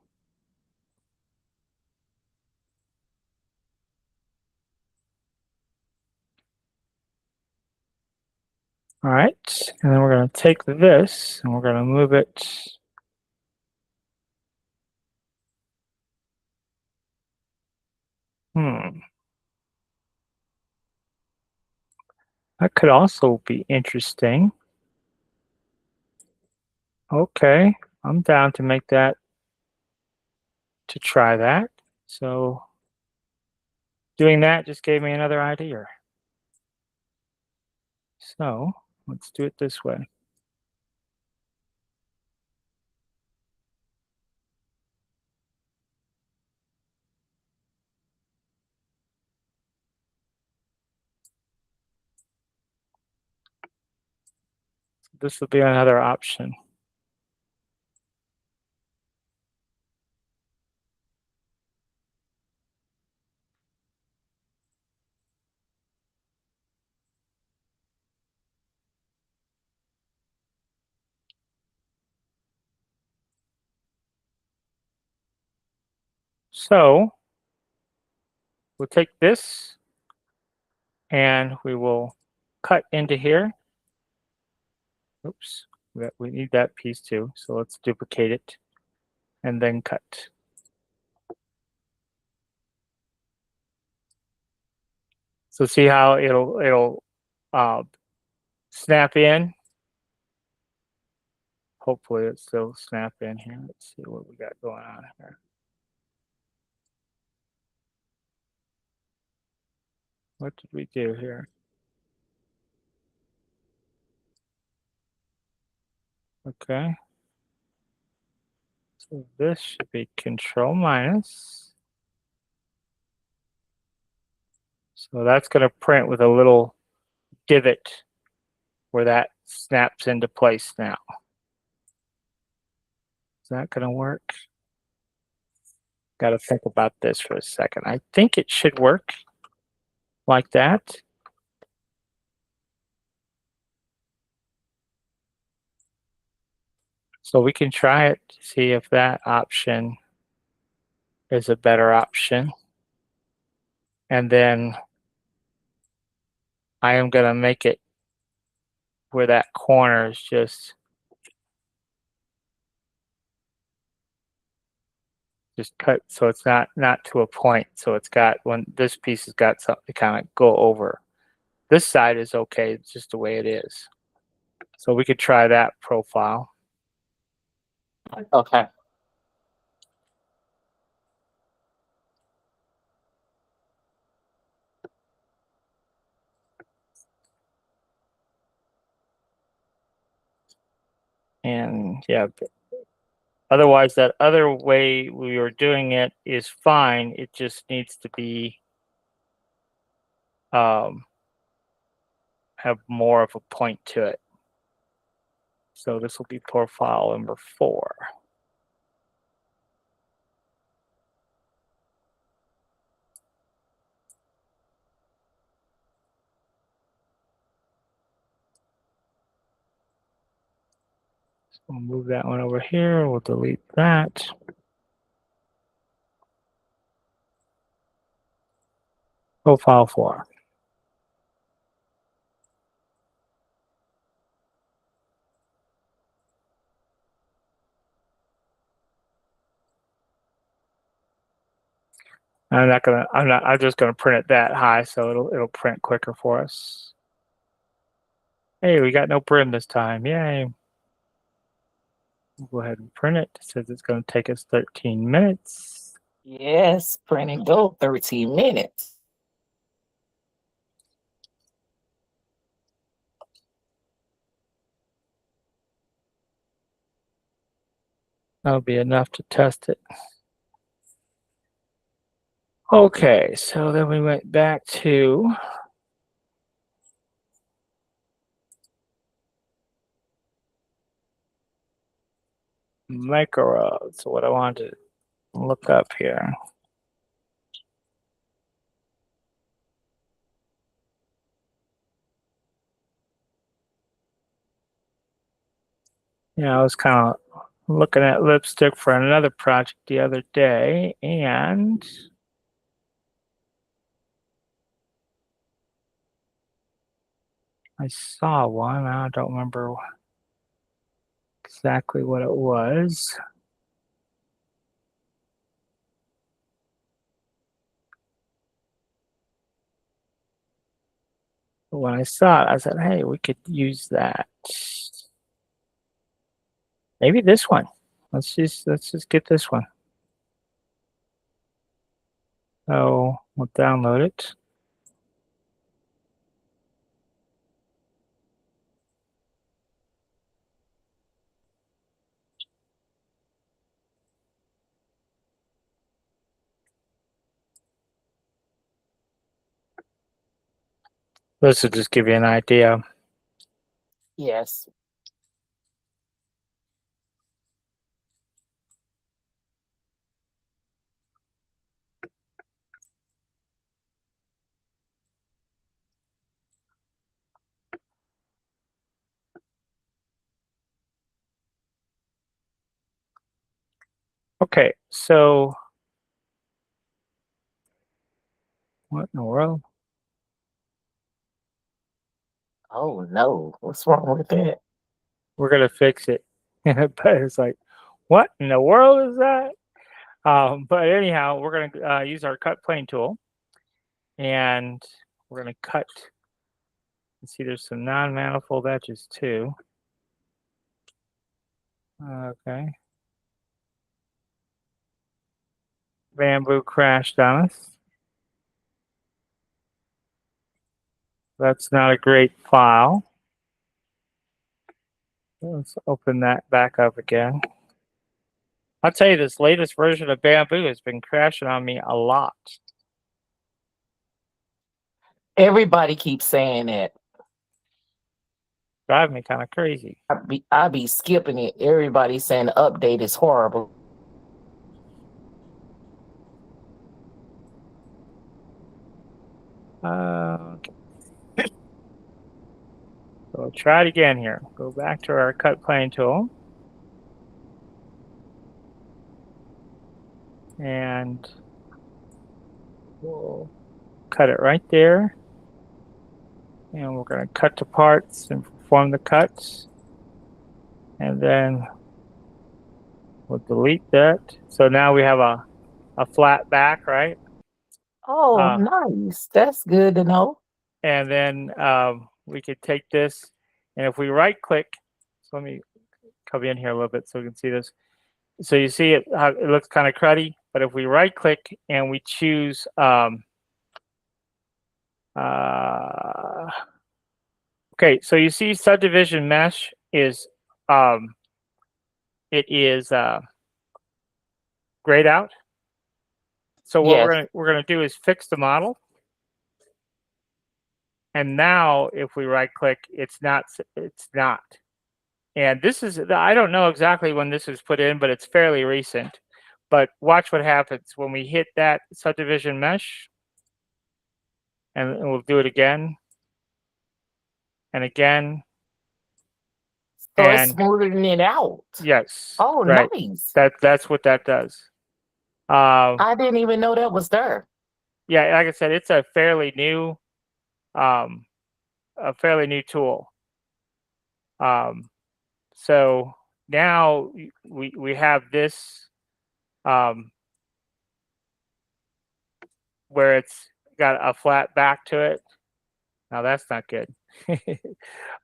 All right, and then we're gonna take this and we're gonna move it. Hmm. That could also be interesting. Okay, I'm down to make that, to try that. So doing that just gave me another idea. So let's do it this way. This will be another option. So we'll take this and we will cut into here. Oops, we need that piece too. So let's duplicate it and then cut. So see how it'll uh, snap in. Hopefully it still snap in here. Let's see what we got going on here. What did we do here? Okay. So this should be control minus. So that's going to print with a little divot where that snaps into place now. Is that going to work? Got to think about this for a second. I think it should work like that. So we can try it to see if that option is a better option. And then I am going to make it where that corner is just cut so it's not to a point. So it's got when this piece has got something to kind of go over. This side is okay, it's just the way it is. So we could try that profile. Okay. And yeah, otherwise that other way we were doing it is fine. It just needs to be have more of a point to it. So this will be profile number 4. So we'll move that one over here. We'll delete that. Profile 4. I'm just gonna print it that high so it'll print quicker for us. Hey, we got no brim this time. Yay. We'll go ahead and print it. It says it's gonna take us 13 minutes. Yes, print and go 13 minutes. That'll be enough to test it. Okay, so then we went back to micro. So what I wanted to look up here. Yeah, I was kind of looking at lipstick for another project the other day, and I saw one. I don't remember exactly what it was. But when I saw it, I said, "Hey, we could use that. Maybe this one. Let's just get this one." So we'll download it. This will just give you an idea. Yes. Okay, so what in the world? Oh no, what's wrong with that? We're gonna fix it. But it's like, what in the world is that? But anyhow, we're gonna use our cut plane tool, and we're gonna cut. You see, there's some non-manifold edges too. Okay, bamboo crashed on us. That's not a great file. Let's open that back up again. I'll tell you, this latest version of Bamboo has been crashing on me a lot. Everybody keeps saying that. Driving me kind of crazy. I be skipping it. Everybody's saying the update is horrible. Okay. So we'll try it again here. Go back to our cut plane tool. And we'll cut it right there. And we're going to cut to parts and perform the cuts. And then we'll delete that. So now we have a flat back, right? Oh, nice. That's good to know. And then we could take this, and if we right click, so let me come in here a little bit so we can see this. So you see it, how it looks kind of cruddy, but if we right click and we choose okay, so you see subdivision mesh is it is grayed out. So what Yes. we're gonna do is fix the model. And now if we right click, it's not. And this is, I don't know exactly when this was put in, but it's fairly recent. But watch what happens when we hit that subdivision mesh. And we'll do it again and again. So it's And smoothing it out. yes. Oh, Right. nice. That's what that does. I didn't even know that was there. Yeah, like I said, it's a fairly new tool. So now we have this where it's got a flat back to it. Now that's not good.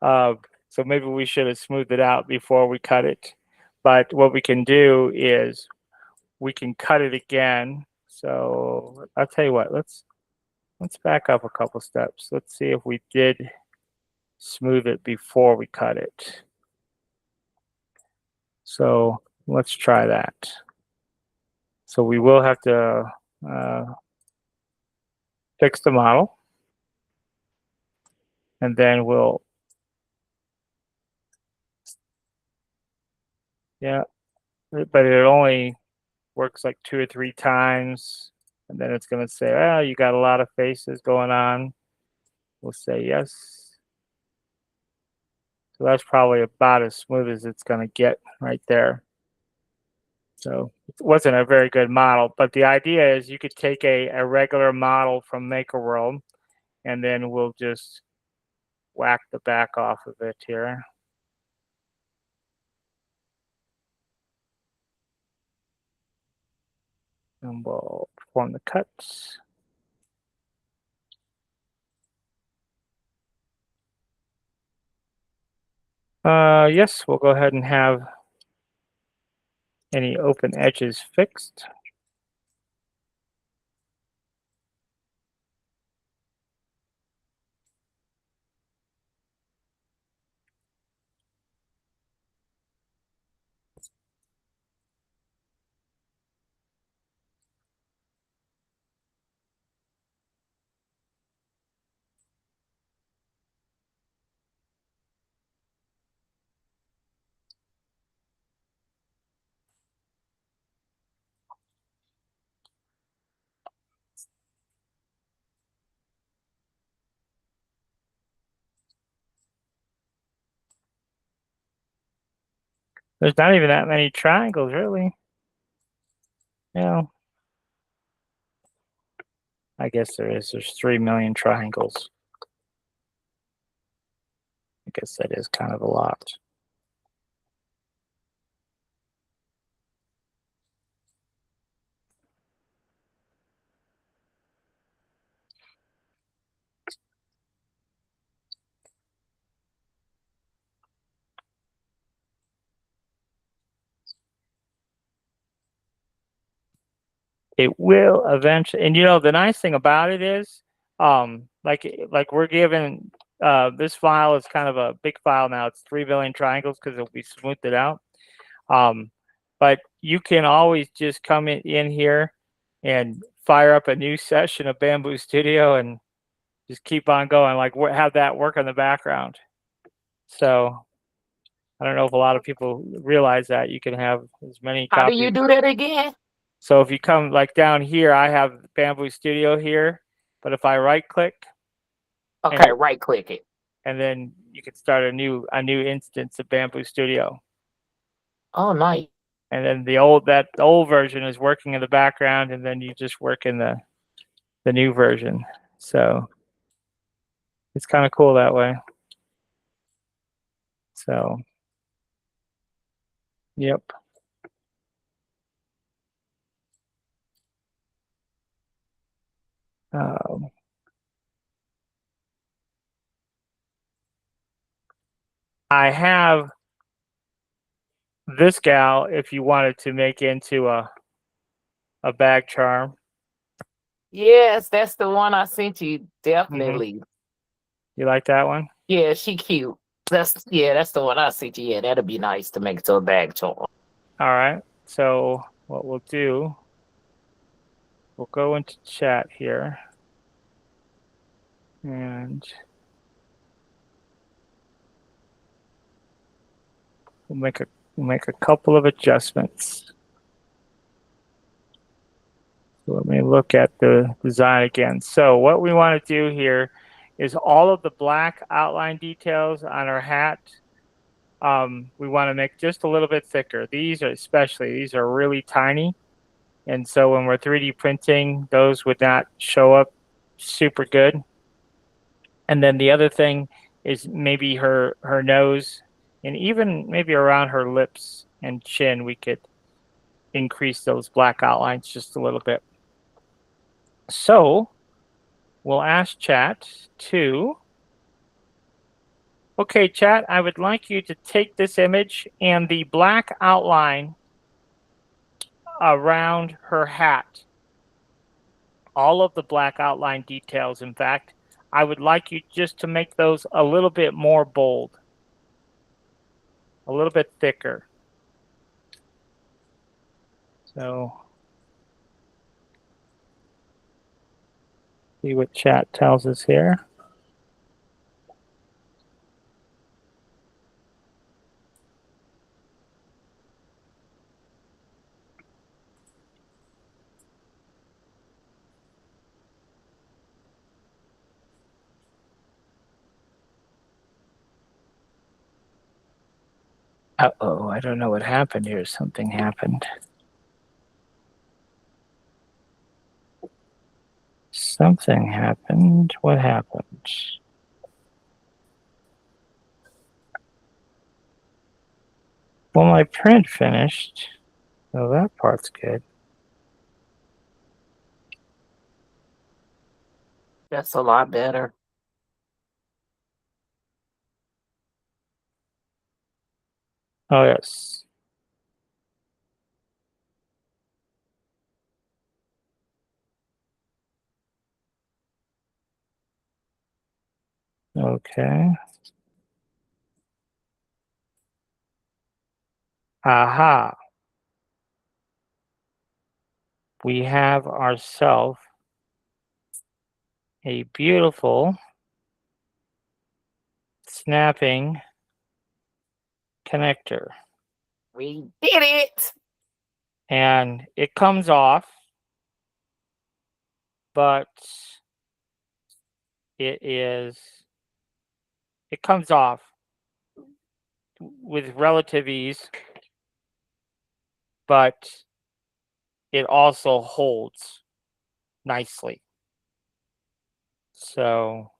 So maybe we should have smoothed it out before we cut it. But what we can do is we can cut it again. So I'll tell you what, let's back up a couple steps. Let's see if we did smooth it before we cut it. So let's try that. So we will have to fix the model. And then we'll, yeah, but it only works like 2 or 3 times. And then it's going to say, well, you got a lot of faces going on. We'll say yes. So that's probably about as smooth as it's going to get right there. So it wasn't a very good model, but the idea is you could take a regular model from MakerWorld, and then we'll just whack the back off of it here. And we'll perform the cuts. Yes, we'll go ahead and have any open edges fixed. There's not even that many triangles, really. Yeah. I guess there is. There's 3 million triangles. I guess that is kind of a lot. It will eventually, and the nice thing about it is, like we're given, this file is kind of a big file now. It's 3 billion triangles because we smoothed it out. But you can always just come in here and fire up a new session of Bamboo Studio and just keep on going, like have that work in the background. So I don't know if a lot of people realize that you can have as many How copies. do you do that again? So if you come like down here, I have Bamboo Studio here, but if I right click, Okay, right click it. and then you can start a new instance of Bamboo Studio. Oh, nice. And then the old version is working in the background, and then you just work in the new version. So it's kind of cool that way. So, yep. Um, I have this gal if you wanted to make into a bag charm. Yes, that's the one I sent you. Mm-hmm. Definitely. You like that one? Yeah, she cute. That's the one I sent you. Yeah, that'd be nice to make it to a bag charm. All right. So what we'll do, we'll go into chat here, and we'll make a couple of adjustments. So let me look at the design again. So what we want to do here is all of the black outline details on our hat. We want to make just a little bit thicker. These are really tiny. And so when we're 3D printing, those would not show up super good. And then the other thing is maybe her nose and even maybe around her lips and chin, we could increase those black outlines just a little bit. So we'll ask chat to, okay, chat, I would like you to take this image and the black outline around her hat, all of the black outline details. In fact, I would like you just to make those a little bit more bold, a little bit thicker. So see what chat tells us here. Uh-oh, I don't know what happened here. Something happened. Something happened. What happened? Well, my print finished. So that part's good. That's a lot better. Oh, yes. Okay. Aha. We have ourselves a beautiful snapping connector. We did it. And it comes off, but it comes off with relative ease, but it also holds nicely. So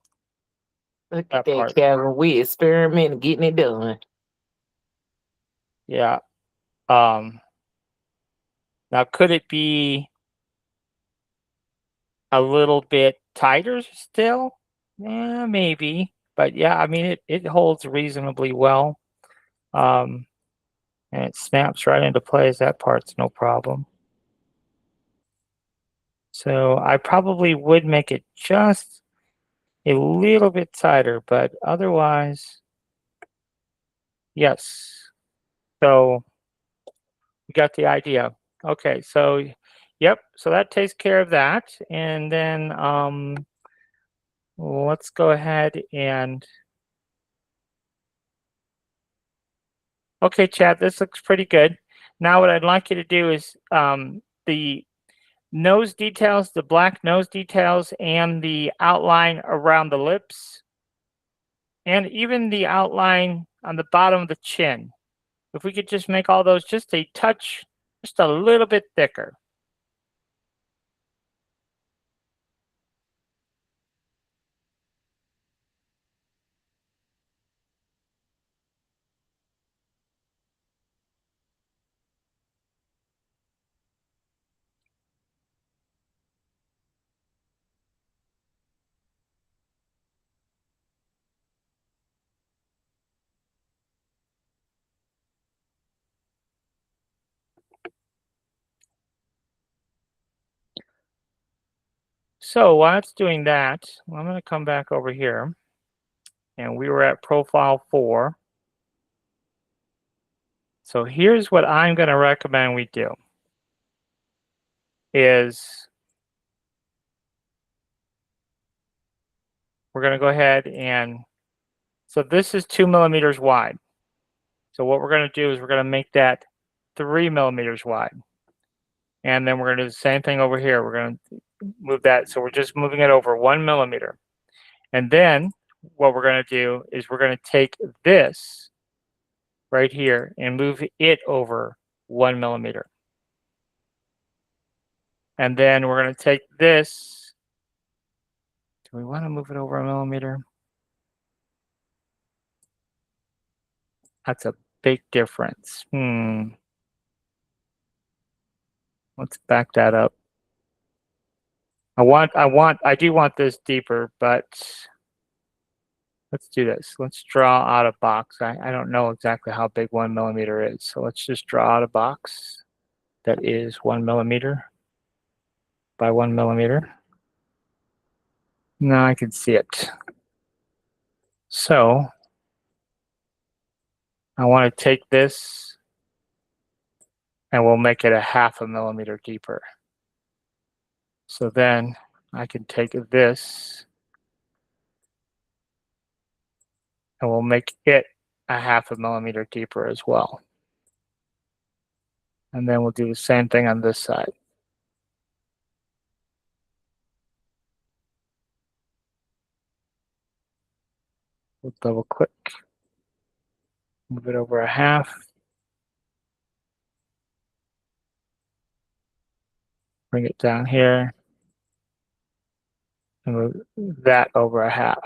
Look that at that, part, Kevin. We experimenting getting it done. yeah. Now could it be a little bit tighter still? Yeah, maybe. But yeah, I mean it holds reasonably well. And it snaps right into place. That part's no problem. So I probably would make it just a little bit tighter, but otherwise, yes. So you got the idea. Okay, so yep, so that takes care of that. And then let's go ahead and okay, Chad, this looks pretty good. Now what I'd like you to do is the nose details, the black nose details, and the outline around the lips, and even the outline on the bottom of the chin. If we could just make all those just a touch, just a little bit thicker. So while it's doing that, I'm going to come back over here, and we were at profile 4. So here's what I'm going to recommend we do is we're going to go ahead and, so this is 2 millimeters wide. So what we're going to do is we're going to make that 3 millimeters wide. And then we're going to do the same thing over here. We're going to move that. So we're just moving it over 1 millimeter. And then what we're going to do is we're going to take this right here and move it over 1 millimeter. And then we're going to take this. Do we want to move it over a millimeter? That's a big difference. Let's back that up. I do want this deeper, but let's do this. Let's draw out a box. I don't know exactly how big 1 millimeter is. So let's just draw out a box that is 1 millimeter by 1 millimeter. Now I can see it. So I want to take this and we'll make it a 0.5 millimeter deeper. So then I can take this and we'll make it a 0.5 millimeter deeper as well. And then we'll do the same thing on this side. We'll double click, move it over a 0.5. Bring it down here and move that over a 0.5.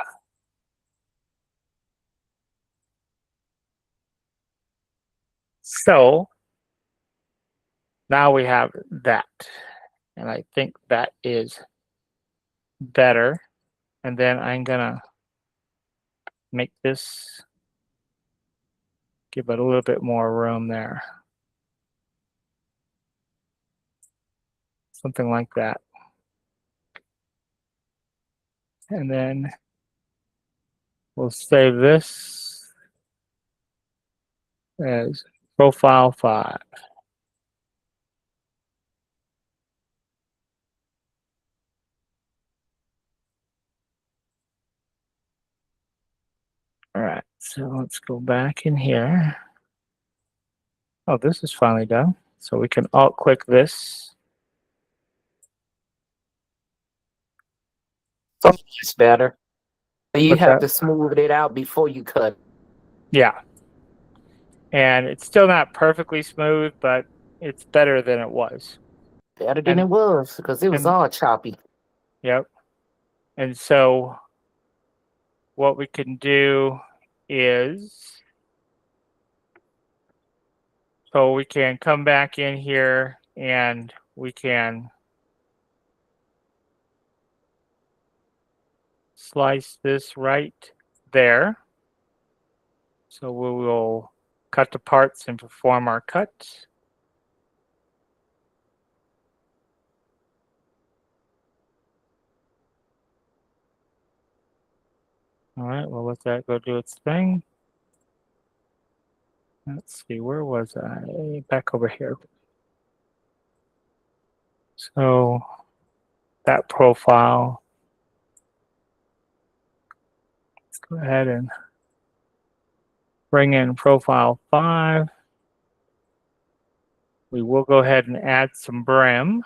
So now we have that. And I think that is better. And then I'm gonna make this, give it a little bit more room there. Something like that. And then we'll save this as profile 5. All right, so let's go back in here. Oh, this is finally done. So we can alt click this. So it's better. You What's have that? to smooth it out before you cut. Yeah. And it's still not perfectly smooth, but it's better than it was. Better than it was because it was all choppy. Yep. And so what we can do is, so we can come back in here and we can slice this right there. So we will cut the parts and perform our cut. All right, we'll let that go do its thing. Let's see, where was I? Back over here. So that profile, let's go ahead and bring in profile 5. We will go ahead and add some brim.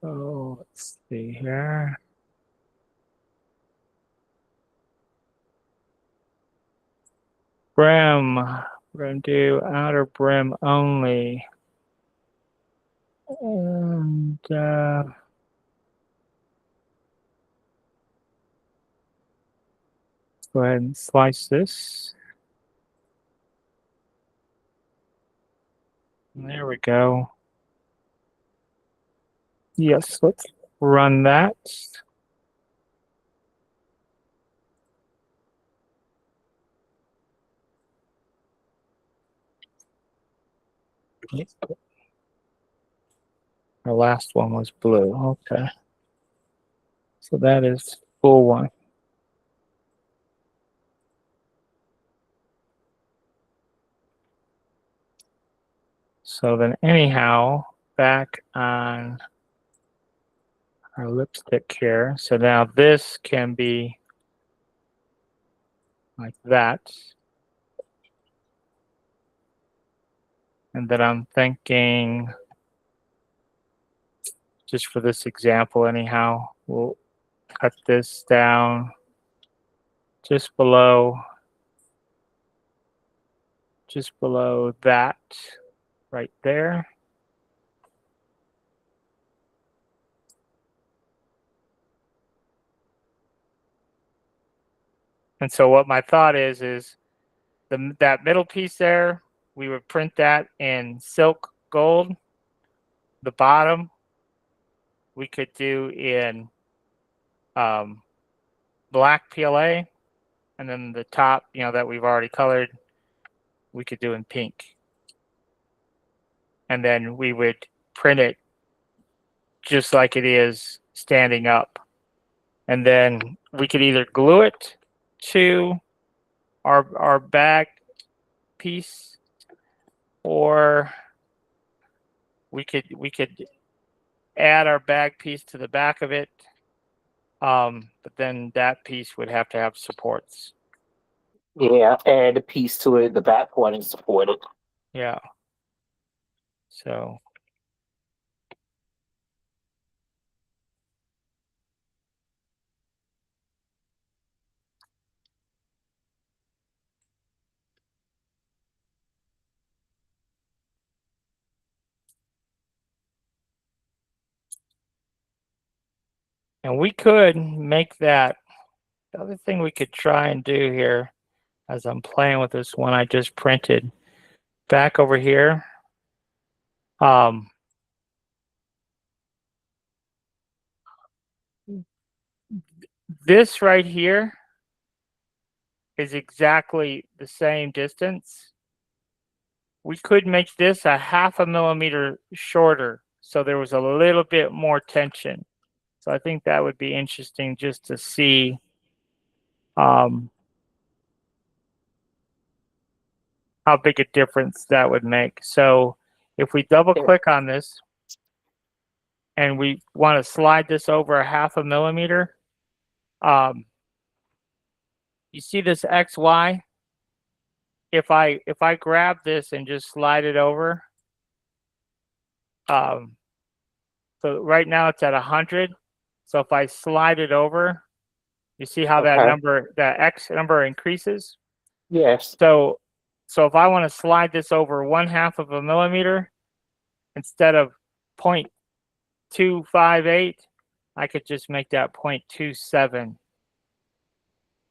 So let's see here. Brim, we're going to do outer brim only. And let's go ahead and slice this. And there we go. Yes, let's run that. Our last one was blue. Okay. So that is full one. So then anyhow, back on our lipstick here. So now this can be like that. And then I'm thinking, just for this example anyhow, we'll cut this down just below that right there. And so what my thought is that middle piece there, we would print that in silk gold. The bottom we could do in black PLA, and then the top, that we've already colored, we could do in pink. And then we would print it just like it is standing up. And then we could either glue it to our bag piece, or we could add our bag piece to the back of it. But then that piece would have to have supports. Yeah, add a piece to it, the back part and support it. Yeah. So and we could make that. The other thing we could try and do here, as I'm playing with this one I just printed, back over here, this right here is exactly the same distance. We could make this a 0.5 millimeter shorter, so there was a little bit more tension. So I think that would be interesting just to see how big a difference that would make. So if we double click on this and we want to slide this over a 0.5 millimeter, you see this XY? If I grab this and just slide it over, so right now it's at 100. So if I slide it over, you see how that X number increases? Yes. So if I want to slide this over 1/2 millimeter instead of 0.258, I could just make that 0.27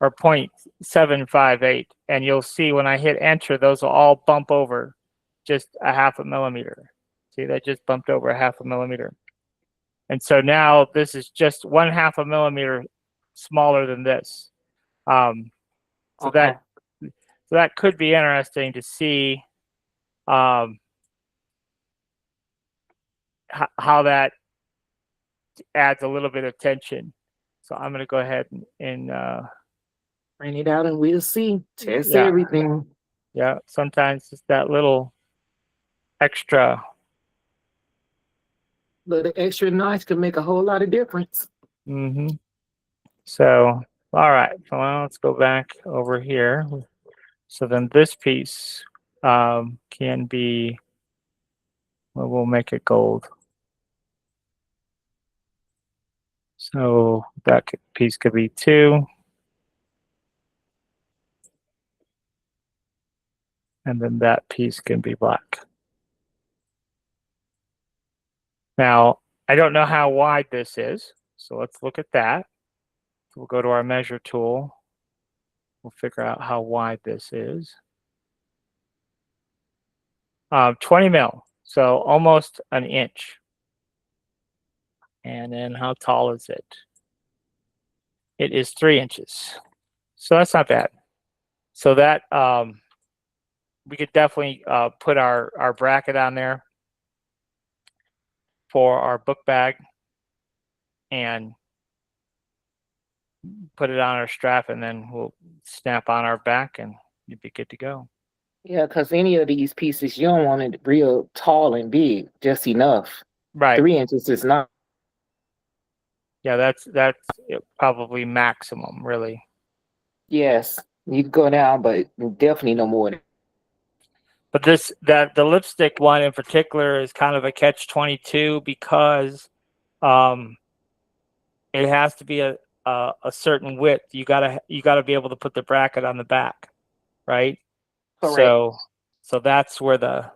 or 0.758. And you'll see when I hit enter, those will all bump over just a 0.5 millimeter. See, that just bumped over a 0.5 millimeter. And so now this is just 1/2 millimeter smaller than this. So that could be interesting to see how that adds a little bit of tension. So I'm going to go ahead and bring it out and we'll see. Test everything. Yeah, sometimes it's that little extra. Little extra nice can make a whole lot of difference. So, all right. Well, let's go back over here. So then this piece can be, well, we'll make it gold. So that piece could be 2. And then that piece can be black. Now, I don't know how wide this is. So let's look at that. We'll go to our measure tool. We'll figure out how wide this is. 20 mil, so almost an inch. And then how tall is it? It is 3 inches. So that's not bad. So that we could definitely put our bracket on there. for our book bag and put it on our strap, and then we'll snap on our back and you'd be good to go. Yeah, because any of these pieces, you don't want it real tall and big, just enough. Right. 3 inches is not. Yeah, that's probably maximum, really. Yes, you can go down, but definitely no more. But the lipstick one in particular is kind of a catch-22 because it has to be a certain width. You gotta be able to put the bracket on the back, right? Correct. So that's where the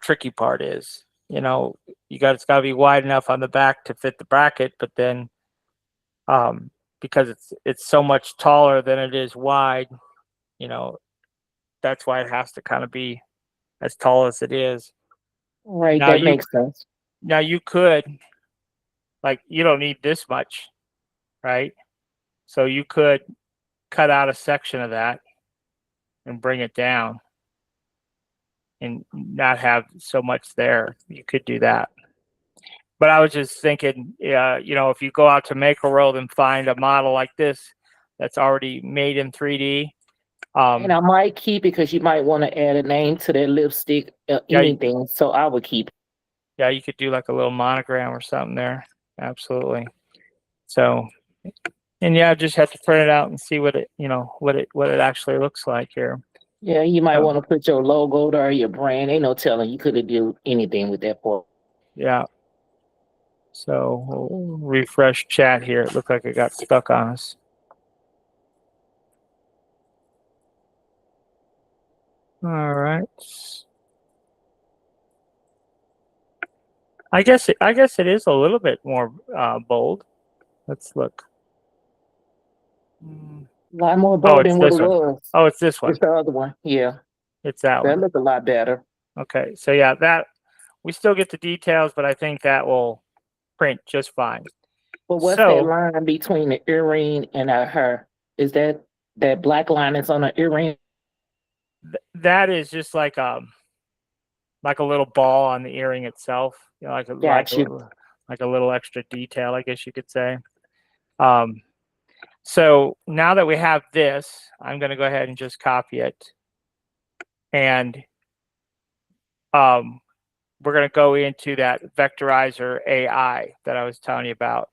tricky part is. It's got to be wide enough on the back to fit the bracket, but then because it's so much taller than it is wide, that's why it has to kind of be as tall as it is. Right, Now that you makes sense. now you could, like, you don't need this much, right? So you could cut out a section of that and bring it down and not have so much there. You could do that. But I was just thinking, if you go out to Maker World and find a model like this that's already made in 3D, And I might keep it because you might want to add a name to that lipstick, anything. So I would keep it. yeah, you could do like a little monogram or something there. Absolutely. So, and yeah, just have to print it out and see what it actually looks like here. Yeah, you might want to put your logo there, your brand. Ain't no telling you could have do anything with that part. Yeah. So we'll refresh chat here. It looked like it got stuck on us. All right. I guess it is a little bit more bold. Let's look. A lot more bold than what it was. Oh, it's this one. It's the other one. Yeah. It's that one. That looked a lot better. Okay. So yeah, that we still get the details, but I think that will print just fine. But what's that line between the earring and her? Is that black line that's on the earring? That is just like a little ball on the earring itself. Like a little extra detail, I guess you could say. So now that we have this, I'm going to go ahead and just copy it. And we're going to go into that vectorizer AI that I was telling you about.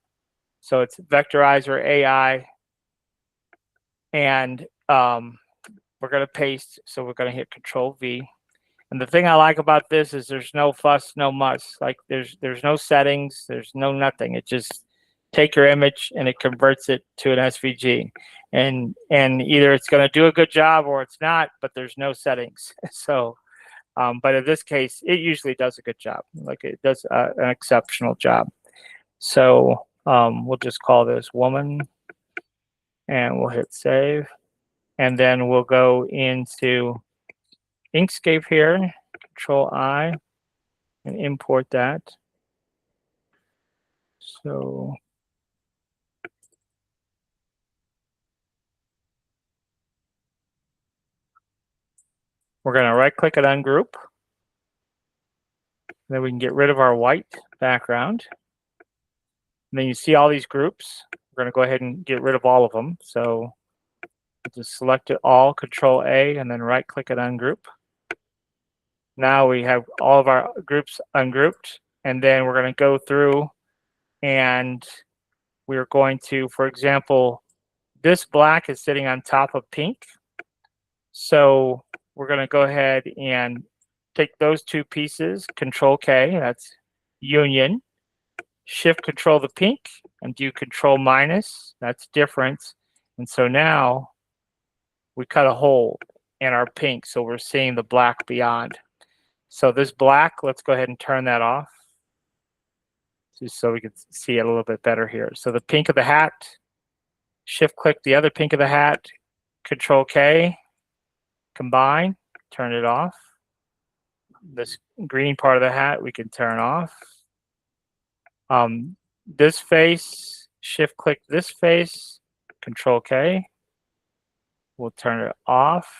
So it's vectorizer AI. And we're going to paste. So we're going to hit Control V. And the thing I like about this is there's no fuss, no muss. Like there's no settings, there's no nothing. It just take your image and it converts it to an SVG. And either it's going to do a good job or it's not, but there's no settings. So, but in this case, it usually does a good job. Like it does an exceptional job. So we'll just call this woman and we'll hit save. And then we'll go into Inkscape here, Control I, and import that. So we're going to right click and ungroup. Then we can get rid of our white background. And then you see all these groups. We're going to go ahead and get rid of all of them. So just select it all, Control A, and then right click and ungroup. Now we have all of our groups ungrouped. And then we're going to go through and we're going to, for example, this black is sitting on top of pink. So we're going to go ahead and take those two pieces, Control K, that's union, Shift Control the pink, and do Control minus, that's difference. And so now we cut a hole in our pink, so we're seeing the black beyond. So this black, let's go ahead and turn that off, just so we can see it a little bit better here. So the pink of the hat, shift click the other pink of the hat, Control K, combine, turn it off. This green part of the hat we can turn off. This face, shift click this face, Control K. We'll turn it off.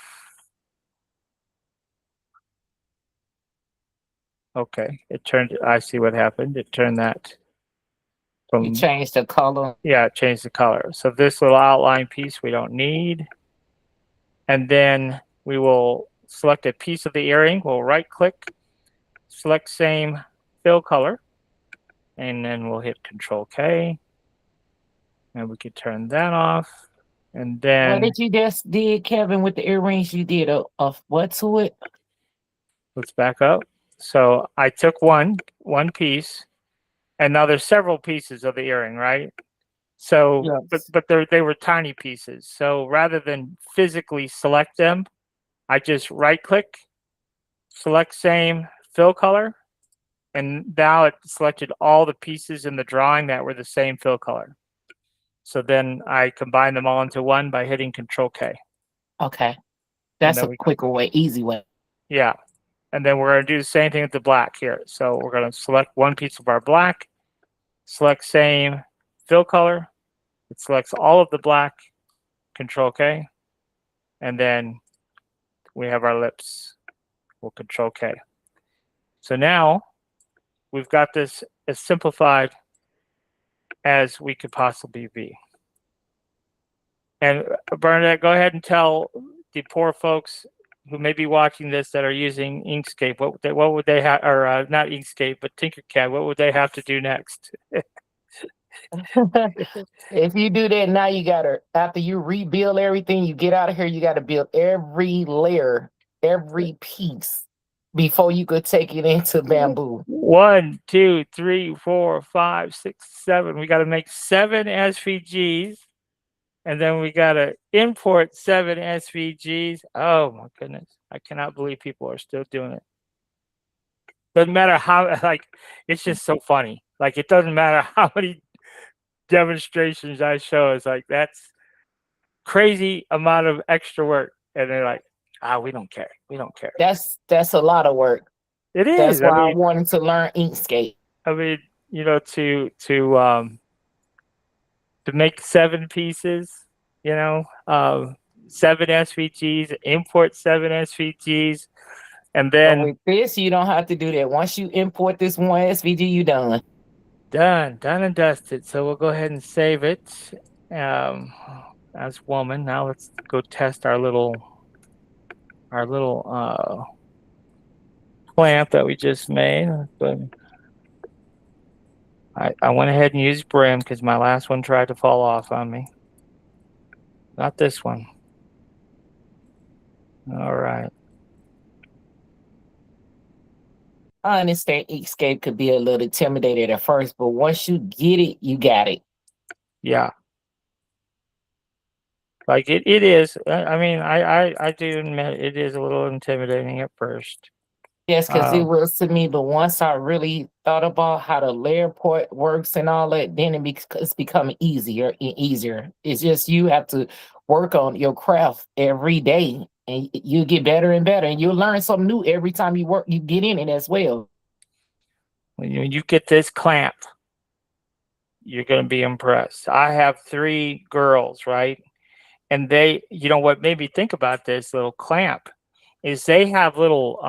Okay, it turned. I see what happened. It turned that You from, change the color. yeah, it changed the color. So this little outline piece we don't need. And then we will select a piece of the earring. We'll right click, select same fill color, and then we'll hit Control K. And we could turn that off. And What then did you just did, Kevin, with the earrings? You did a what to it? let's back up. So I took one piece, and now there's several pieces of the earring, right? So, Yes. but they were tiny pieces. So rather than physically select them, I just right click, select same fill color, and now it selected all the pieces in the drawing that were the same fill color. So then I combine them all into one by hitting Control K. Okay. And That's then a quicker way, easy way. yeah. And then we're going to do the same thing with the black here. So we're going to select one piece of our black, select same fill color. It selects all of the black, Control K. And then we have our lips. We'll Control K. So now we've got this as simplified as we could possibly be. And Bernadette, go ahead and tell the poor folks who may be watching this that are using Inkscape, what would they have, or not Inkscape, but Tinkercad, what would they have to do next? If you do that now, you gotta, after you rebuild everything, you get out of here, you gotta build every layer, every piece before you could take it into bamboo. 1, 2, 3, 4, 5, 6, 7. We got to make 7 SVGs, and then we got to import 7 SVGs. Oh my goodness. I cannot believe people are still doing it. Doesn't matter how, like, it's just so funny. Like, it doesn't matter how many demonstrations I show. It's like, that's crazy amount of extra work. And they're like, we don't care. We don't care. That's a lot of work. It That's is. why I wanted to learn Inkscape. I mean, you know, to make 7 pieces, you know, 7 SVGs, import 7 SVGs, and But then with this, you don't have to do that. Once you import this one SVG, you done. done and dusted. So we'll go ahead and save it as woman. Now let's go test our little clamp that we just made. But I went ahead and used brim because my last one tried to fall off on me. Not this one. All right. I understand Inkscape could be a little intimidated at first, but once you get it, you got it. Yeah. Like it is. I mean, I do admit it is a little intimidating at first. Yes, because it was to me, but once I really thought about how the layer port works and all that, then it's becoming easier and easier. It's just you have to work on your craft every day, and you get better and better, and you'll learn something new every time you get in it as well. When you get this clamp, you're going to be impressed. I have 3 girls, right? And they, you know, what made me think about this little clamp is they have little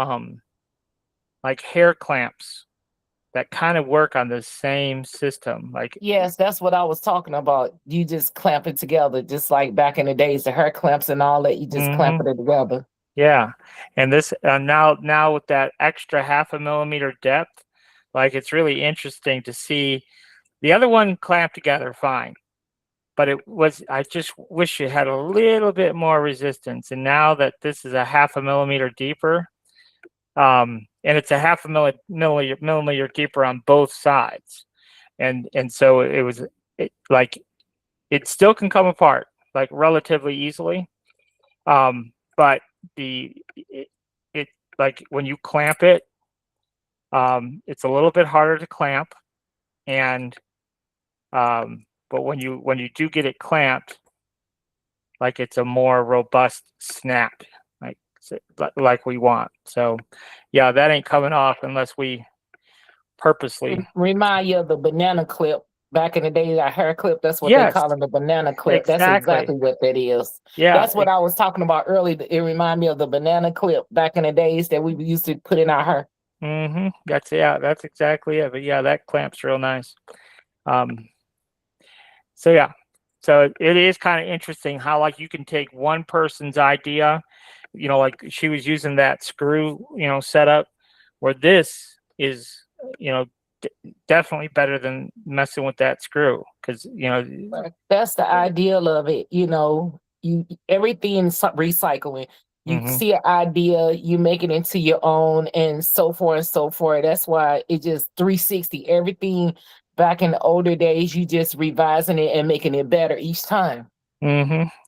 like hair clamps that kind of work on the same system. Like, Yes, that's what I was talking about. You just clamp it together, just like back in the days, the hair clamps and all that. You just clamp it together. yeah. And this now with that extra 0.5 millimeter depth, like it's really interesting to see. The other one clamped together fine, but I just wish it had a little bit more resistance. And now that this is a 0.5 millimeter deeper, and it's a 0.5 millimeter deeper on both sides, and so like it still can come apart like relatively easily, but it like when you clamp it, it's a little bit harder to clamp, and but when you do get it clamped, like it's a more robust snap, like we want. So yeah, that ain't coming off unless we purposely remind you of the banana clip back in the day. That hair clip, that's what they yes, call it, the banana clip. exactly. That's exactly what that is. Yeah, that's what I was talking about earlier. It reminded me of the banana clip back in the days that we used to put in our hair. That's exactly it. But yeah, that clamps real nice. Um, so yeah, so it is kind of interesting how like you can take one person's idea, like she was using that screw, setup, where this is, you know, definitely better than messing with that screw because But that's the ideal of it, You everything's recycling. You hmm see an idea, you make it into your own, and so forth and so forth. That's why it just 360 everything. Back in the older days, you just revising it and making it better each time.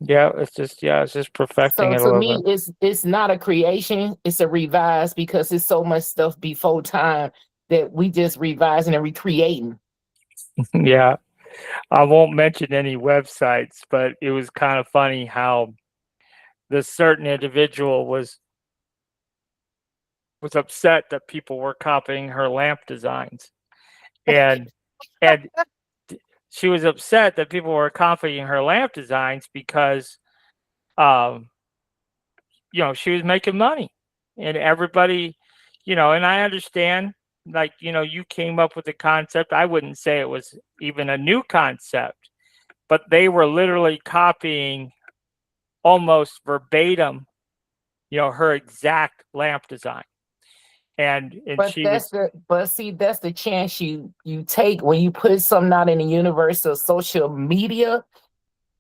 yeah, it's just perfecting So it a to little me, bit. it's not a creation; it's a revise because it's so much stuff before time that we just revising and recreating. Yeah, I won't mention any websites, but it was kind of funny how this certain individual was upset that people were copying her lamp designs, and and she was upset that people were copying her lamp designs because um she was making money, and everybody, and I understand, like, you came up with the concept. I wouldn't say it was even a new concept, but they were literally copying almost verbatim, her exact lamp design. And But she was, that's the chance you take when you put something out in the universe of social media.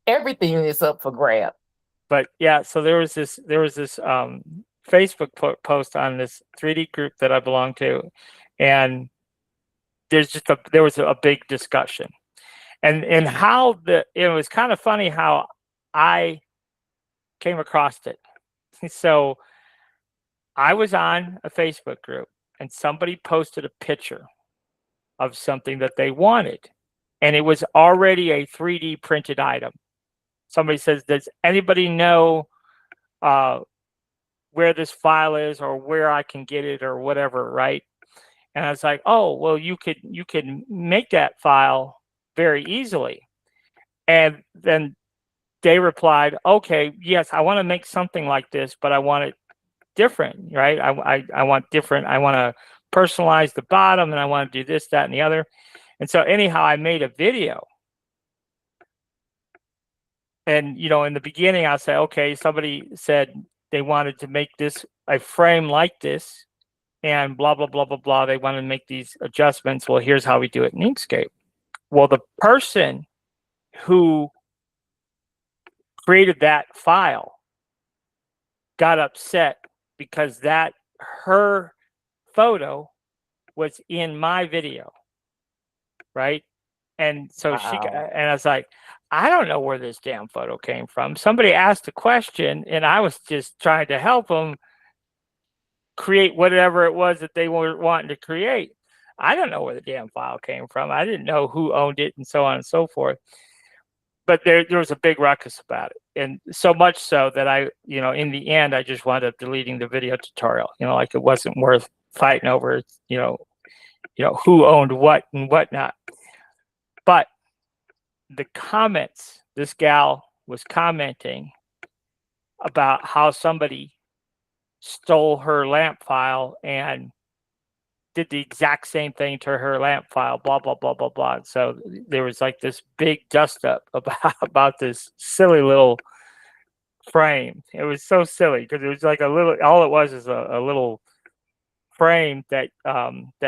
Everything is up for grab. but yeah, so there was this Facebook post on this 3D group that I belong to, and there was a big discussion, and how it was kind of funny how I came across it. So I was on a Facebook group, and somebody posted a picture of something that they wanted, and it was already a 3D printed item. Somebody says, "Does anybody know uh, where this file is, or where I can get it, or whatever?" Right? And I was like, "Oh, well, you could make that file very easily." And then they replied, "Okay, yes, I want to make something like this, but I want it different, right? I want different. I want to personalize the bottom, and I want to do this, that, and the other." And so anyhow, I made a video, and in the beginning, I'll say, "Okay, somebody said they wanted to make this a frame like this, and blah blah blah blah blah. They want to make these adjustments. Well, here's how we do it in Inkscape." Well, the person who created that file got upset because that her photo was in my video, right? And so Wow. and I was like, "I don't know where this damn photo came from. Somebody asked a question, and I was just trying to help them create whatever it was that they were wanting to create. I don't know where the damn file came from. I didn't know who owned it, and so on and so forth." But there was a big ruckus about it, and so much so that in the end, I just wound up deleting the video tutorial. Like it wasn't worth fighting over. Who owned what and whatnot. But the comments, this gal was commenting about how somebody stole her lamp file and did the exact same thing to her lamp file, blah blah blah blah blah. So there was like this big dust up about this silly little frame. It was so silly because it was like a little. All it was is a little frame that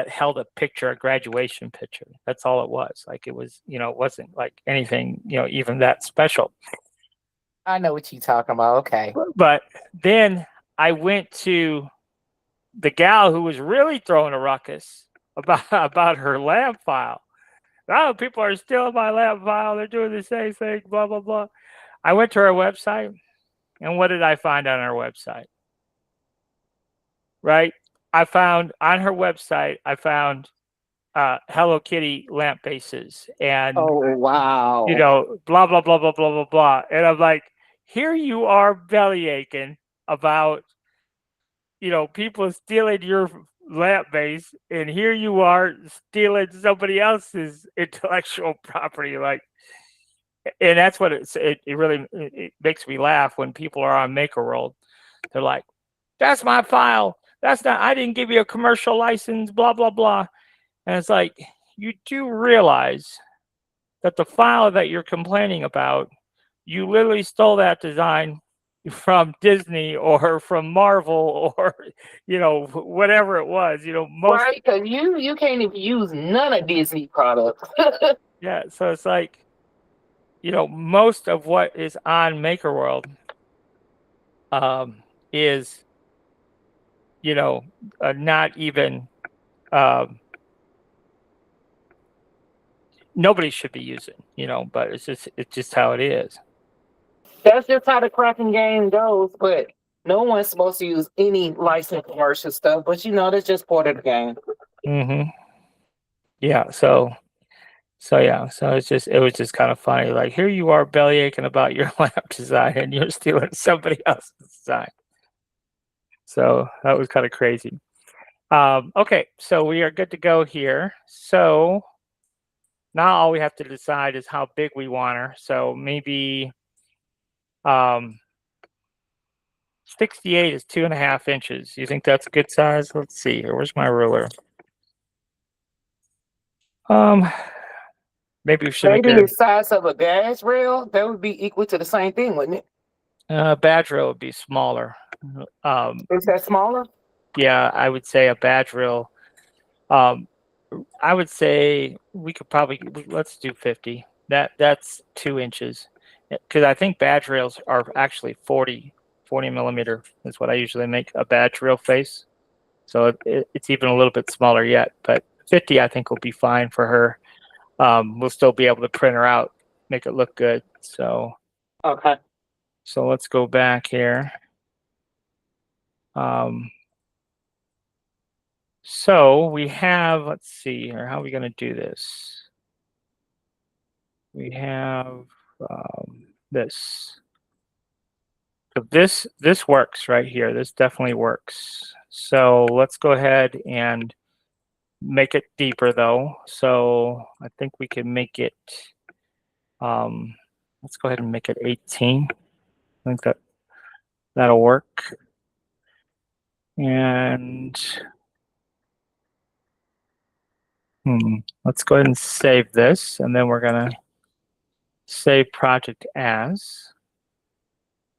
held a picture, a graduation picture. That's all it was. Like it was, it wasn't like anything, even that special. I know what you're talking about. Okay. But then I went to the gal who was really throwing a ruckus about her lab file. "Oh, people are stealing my lab file. They're doing the same thing, blah blah blah." I went to her website, and what did I find on her website? Right? I found on her website, I found Hello Kitty lamp bases and Oh wow. blah blah blah blah blah blah blah. And I'm like, here you are belly aching about people stealing your lamp base, and here you are stealing somebody else's intellectual property. Like, and that's what it really it makes me laugh when people are on Maker World. They're like, "That's my file. that's not, I didn't give you a commercial license, blah, blah, blah. And it's like, you do realize that the file that you're complaining about, you literally stole that design from Disney or from Marvel or, whatever it was, most, Right? Because you can't even use none of Disney products. yeah. So it's like, most of what is on Maker World is, not even, um, nobody should be using, but it's just how it is. That's just how the cracking game goes. But no one's supposed to use any licensed commercial stuff. But that's just part of the game. Hmm. Yeah. So yeah. So it was just kind of funny. Like, here you are bellyaching about your lamp design, and you're stealing somebody else's design. So that was kind of crazy. Okay, so we are good to go here. So now all we have to decide is how big we want her. So maybe um, 68 is 2.5 inches. You think that's a good size? Let's see here. Where's my ruler? Um, Maybe we should make Maybe it the size of a gas rail, that would be equal to the same thing, wouldn't it? a badge rail would be smaller. Um, Is that smaller? yeah, I would say a badge rail. Um, I would say we could probably let's do 50. That's 2 inches because I think badge rails are actually 40 millimeter is what I usually make a badge rail face. So it's even a little bit smaller yet, but 50 I think will be fine for her. We'll still be able to print her out, make it look good. Okay. So let's go back here. So we have, let's see here, how are we going to do this? We have this. So this works right here. This definitely works. So let's go ahead and make it deeper though. So I think we can make it, let's go ahead and make it 18. I think that'll work. And let's go ahead and save this. And then we're going to save project as.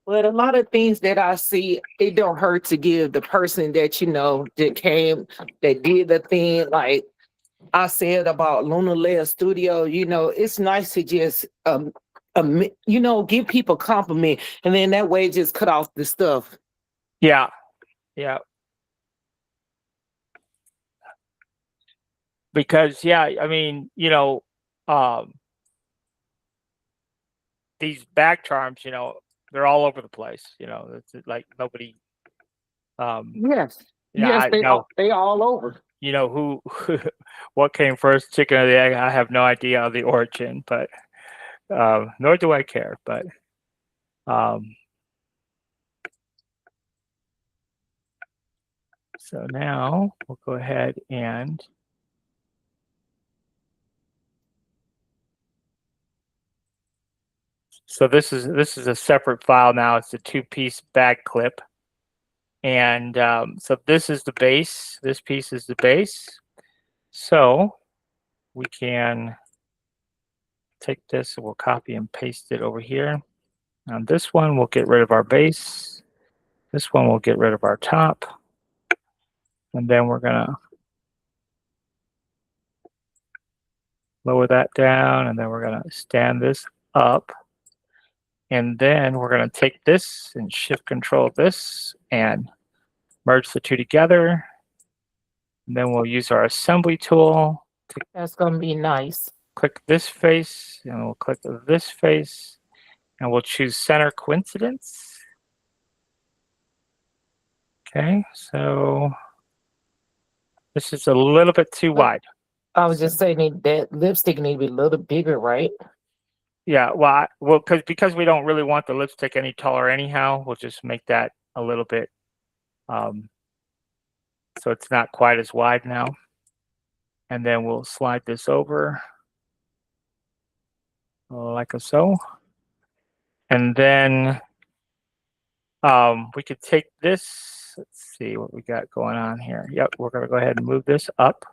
But a lot of things that I see, it don't hurt to give the person that that did the thing. Like I said about Luna Leia Studio, it's nice to just give people compliment, and then that way just cut off the stuff. Yeah. Yeah. Because yeah, I mean, um, these back charms, they're all over the place. It's like nobody. Yes, Yeah, yes, they all over. who, what came first, chicken or the egg? I have no idea of the origin, but nor do I care. But so now we'll go ahead and. So this is a separate file now. It's a 2-piece bag clip. And so this is the base. This piece is the base. So we can take this and we'll copy and paste it over here. On this one, we'll get rid of our base. This one, we'll get rid of our top. And then we're going to lower that down. And then we're going to stand this up. And then we're going to take this and shift control this and merge the two together. And then we'll use our assembly tool. That's gonna be nice. Click this face and we'll click this face and we'll choose center coincidence. Okay, so this is a little bit too wide. I was just saying that lipstick need to be a little bigger, right? Yeah, well, because we don't really want the lipstick any taller anyhow, we'll just make that a little bit, so it's not quite as wide now. And then we'll slide this over like so. And then we could take this Let's see what we got going on here. Yep, we're going to go ahead and move this up.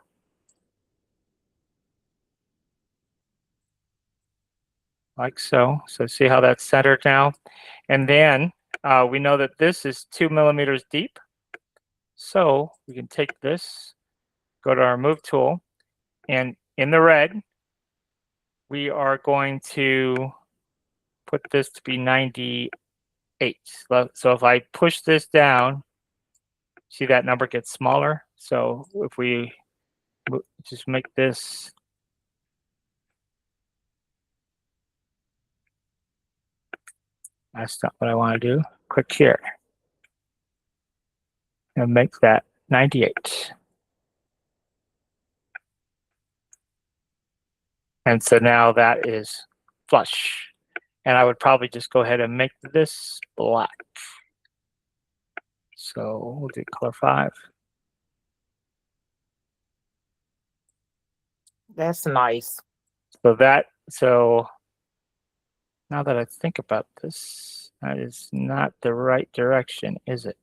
Like so. So see how that's centered now? And then we know that this is 2 millimeters deep. So we can take this, go to our move tool, and in the red, we are going to put this to be 98. So if I push this down, see that number gets smaller. So if we just make this, that's not what I want to do. Click here and make that 98. And so now that is flush. And I would probably just go ahead and make this black. So we'll do color 5. That's nice. So now that I think about this, that is not the right direction, is it?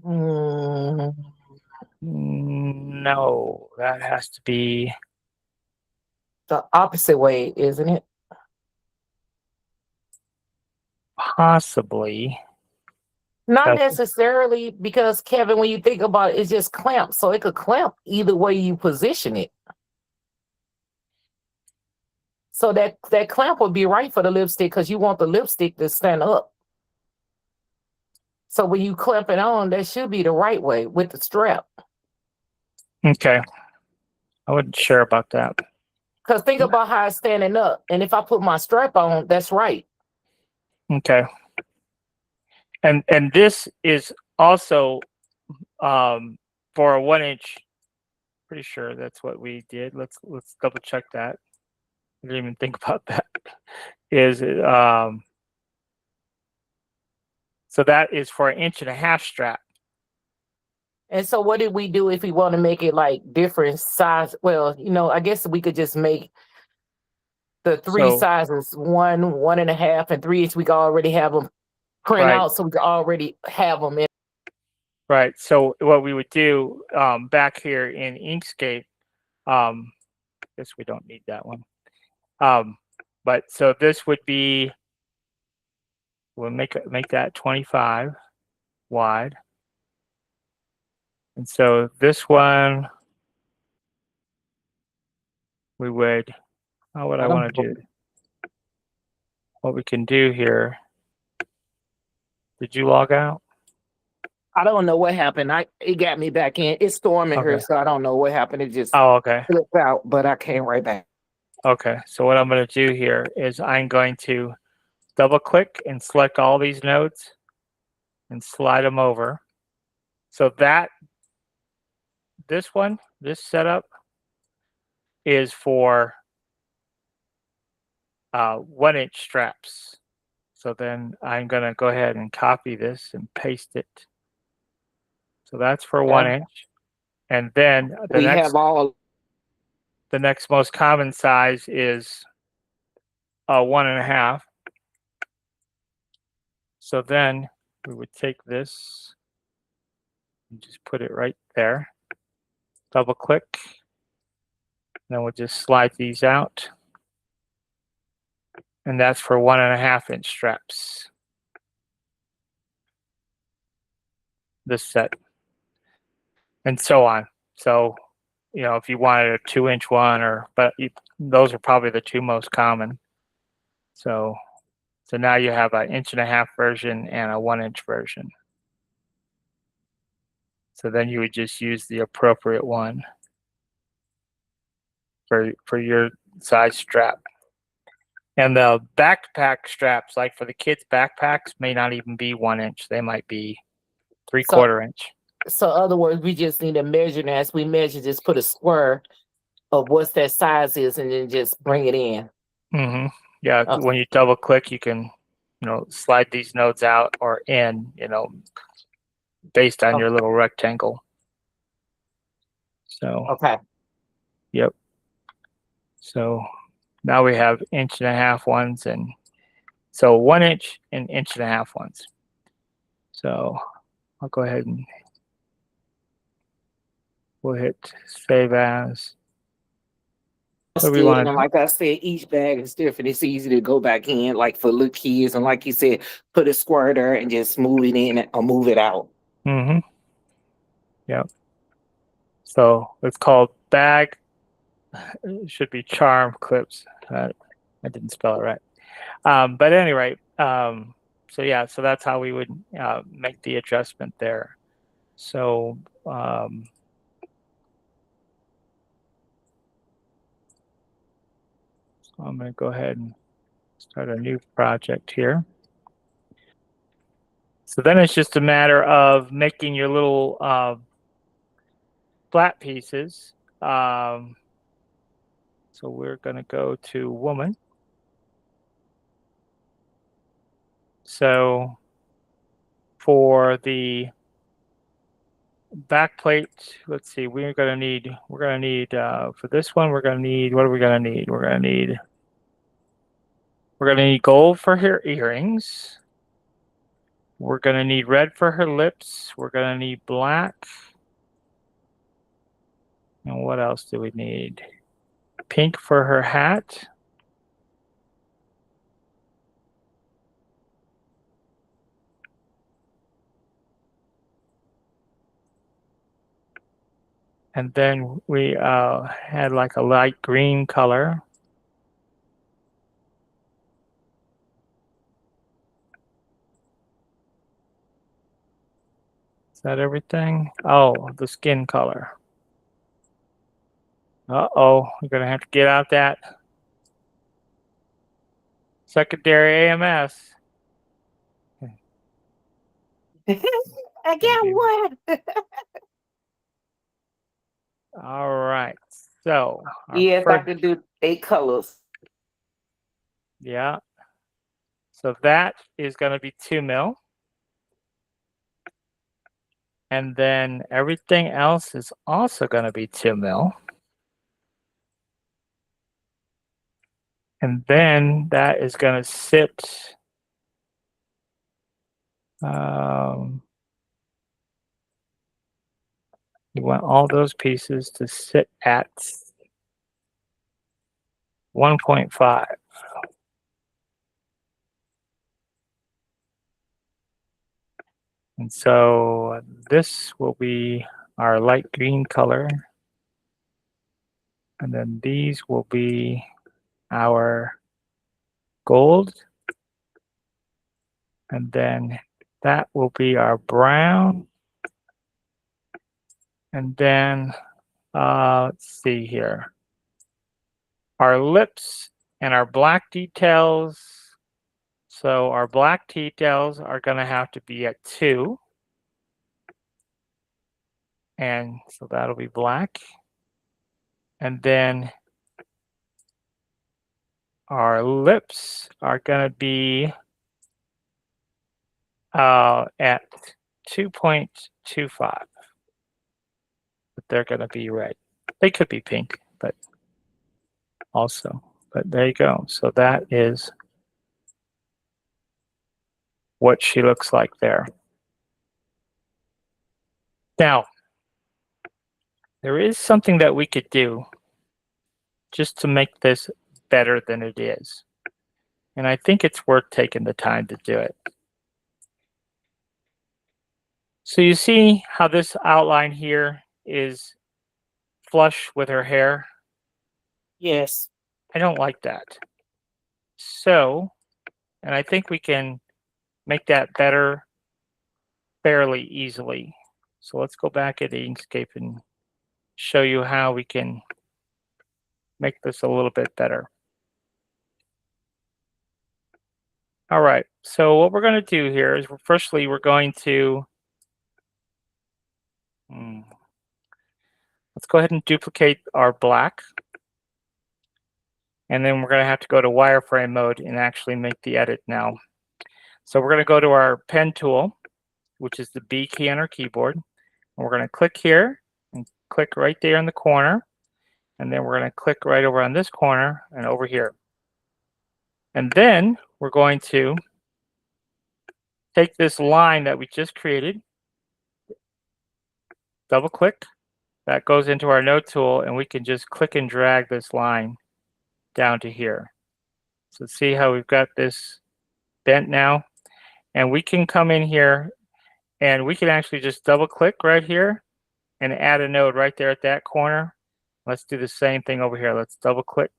No, that has to be the opposite way, isn't it? possibly. Not necessarily, because Kevin, when you think about it, it's just clamp, so it could clamp either way you position it. So that clamp would be right for the lipstick because you want the lipstick to stand up. So when you clamp it on, that should be the right way with the strap. Okay. I wasn't sure about that. Because think about how it's standing up. And if I put my strap on, that's right. Okay. And this is also for a 1-inch. Pretty sure that's what we did. Let's double check that. I didn't even think about that. So that is for 1.5-inch strap. And so what did we do if we want to make it like different size? Well, I guess we could just make the three sizes, 1, 1.5, and 3-inch. We could already have them print out, so we could already have them in. Right. So what we would do back here in Inkscape, I guess we don't need that one. But so this would be, we'll make that 25 wide. And so this one, we would, what I want to do, what we can do here. Did you log out? I don't know what happened. It got me back in. It's storming here, so I don't know what happened. It just flipped out, but I came right back. Okay, so what I'm going to do here is I'm going to double click and select all these nodes and slide them over. So this setup is for 1-inch straps. So then I'm going to go ahead and copy this and paste it. So that's for 1-inch. And then the next most common size is 1.5. So then we would take this and just put it right there. Double click. Then we'll just slide these out. And that's for 1.5-inch straps. This set. And so on. So, if you wanted a 2-inch one, those are probably the two most common. So now you have an 1.5-inch version and a 1-inch version. So then you would just use the appropriate one for your size strap. And the backpack straps, like for the kids' backpacks, may not even be 1-inch. They might be 3/4 inch. So in other words, we just need to measure, and as we measure, just put a square of what that size is and then just bring it in. Mm-hmm. Yeah, when you double click, you can, slide these nodes out or in, based on your little rectangle. So. Okay. Yep. So now we have 1.5-inch ones, and so 1-inch and 1.5-inch ones. So I'll go ahead and we'll hit save as. That's What do we good. want And to? like I said, each bag is different. It's easy to go back in, like for little kids. And like you said, put a squirter and just move it in or move it out. Mm-hmm. Yep. So it's called bag. It should be charm clips. I didn't spell it right. But anyway, so yeah, so that's how we would make the adjustment there. So I'm going to go ahead and start a new project here. So then it's just a matter of making your little flat pieces. So we're going to go to woman. So for the back plate, let's see, we're going to need for this one, we're going to need, what are we going to need? We're going to need gold for her earrings. We're going to need red for her lips. We're going to need black. And what else do we need? Pink for her hat. And then we had like a light green color. Is that everything? Oh, the skin color. Uh-oh, we're going to have to get out that secondary AMS. I got one. All right. So, Yes, I could do 8 colors. Yeah. So that is going to be 2 mil. And then everything else is also going to be 2 mil. And then that is going to sit, you want all those pieces to sit at 1.5. And so this will be our light green color. And then these will be our gold. And then that will be our brown. And then let's see here. Our lips and our black details. So our black details are going to have to be at 2. And so that'll be black. And then our lips are going to be at 2.25. But they're going to be red. They could be pink, but also. But there you go. So that is what she looks like there. Now, there is something that we could do just to make this better than it is. And I think it's worth taking the time to do it. So you see how this outline here is flush with her hair? Yes. I don't like that. So, and I think we can make that better fairly easily. So let's go back at Inkscape and show you how we can make this a little bit better. All right, so what we're going to do here is, firstly, we're going to, let's go ahead and duplicate our black. And then we're going to have to go to wireframe mode and actually make the edit now. So we're going to go to our pen tool, which is the B key on our keyboard. And we're going to click here and click right there in the corner. And then we're going to click right over on this corner and over here. And then we're going to take this line that we just created double click. That goes into our node tool, and we can just click and drag this line down to here. So see how we've got this bent now? And we can come in here and we can actually just double click right here and add a node right there at that corner. Let's do the same thing over here. Let's double click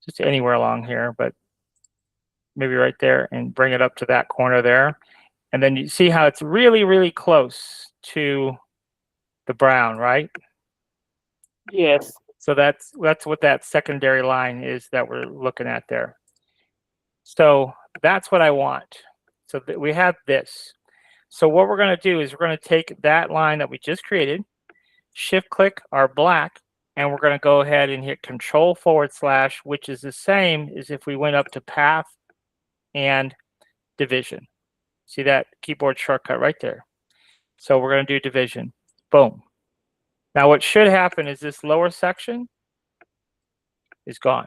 just anywhere along here, but maybe right there, and bring it up to that corner there. And then you see how it's really, really close to the brown, right? Yes. So that's what that secondary line is that we're looking at there. So that's what I want. So we have this. So what we're going to do is we're going to take that line that we just created, shift click our black, and we're going to go ahead and hit Control /, which is the same as if we went up to path and division. See that keyboard shortcut right there. So we're going to do division. Boom. Now what should happen is this lower section is gone.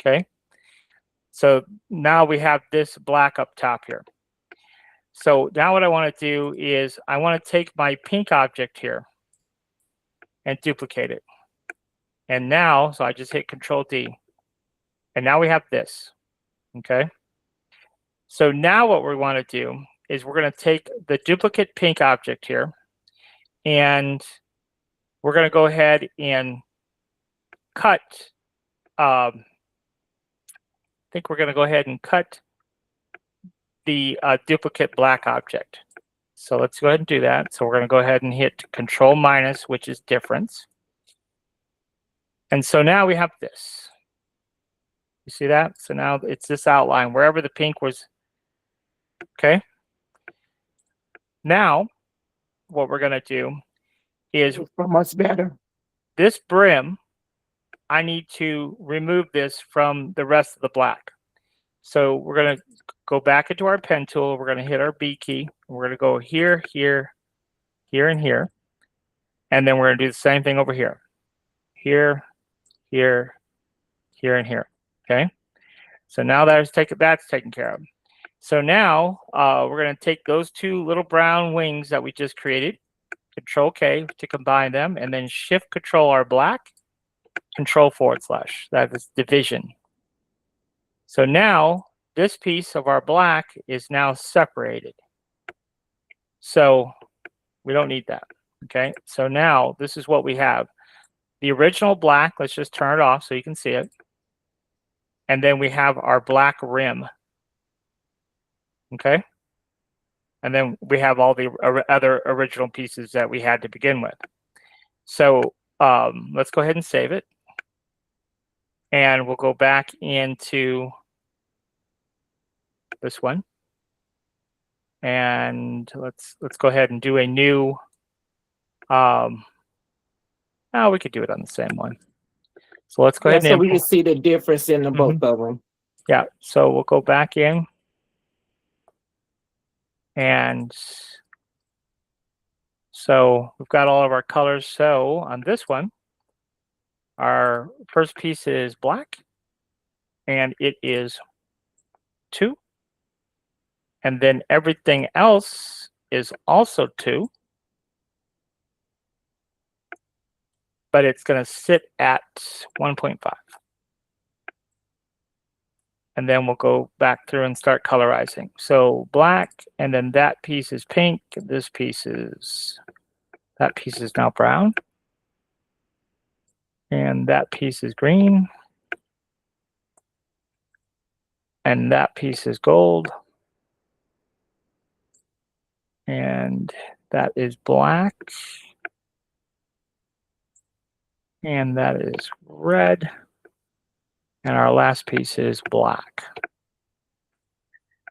Okay. So now we have this black up top here. So now what I want to do is I want to take my pink object here and duplicate it. And now, so I just hit Control D. And now we have this. Okay. So now what we want to do is we're going to take the duplicate pink object here, and we're going to go ahead and cut. I think we're going to go ahead and cut the duplicate black object. So let's go ahead and do that. So we're going to go ahead and hit Control -, which is difference. And so now we have this. You see that? So now it's this outline wherever the pink was. Okay. Now, what we're going to do is much better. This brim, I need to remove this from the rest of the black. So we're going to go back into our pen tool. We're going to hit our B key. We're going to go here, here, here, and here. And then we're going to do the same thing over here. Here, here, here, and here. Okay. So now that's taken care of. So now we're going to take those two little brown wings that we just created, Control K to combine them, and then Shift Control our black, Control /. That is division. So now this piece of our black is now separated. So we don't need that. Okay. So now this is what we have. The original black, let's just turn it off so you can see it. And then we have our black rim. Okay. And then we have all the other original pieces that we had to begin with. So let's go ahead and save it. And we'll go back into this one. And let's go ahead and do a new, we could do it on the same one. So let's go ahead and so we can see the difference in the both of them. Yeah, so we'll go back in. And so we've got all of our colors. So on this one, our first piece is black, and it is 2. And then everything else is also 2. But it's going to sit at 1.5. And then we'll go back through and start colorizing. So black, and then that piece is pink. That piece is now brown. And that piece is green. And that piece is gold. And that is black. And that is red. And our last piece is black.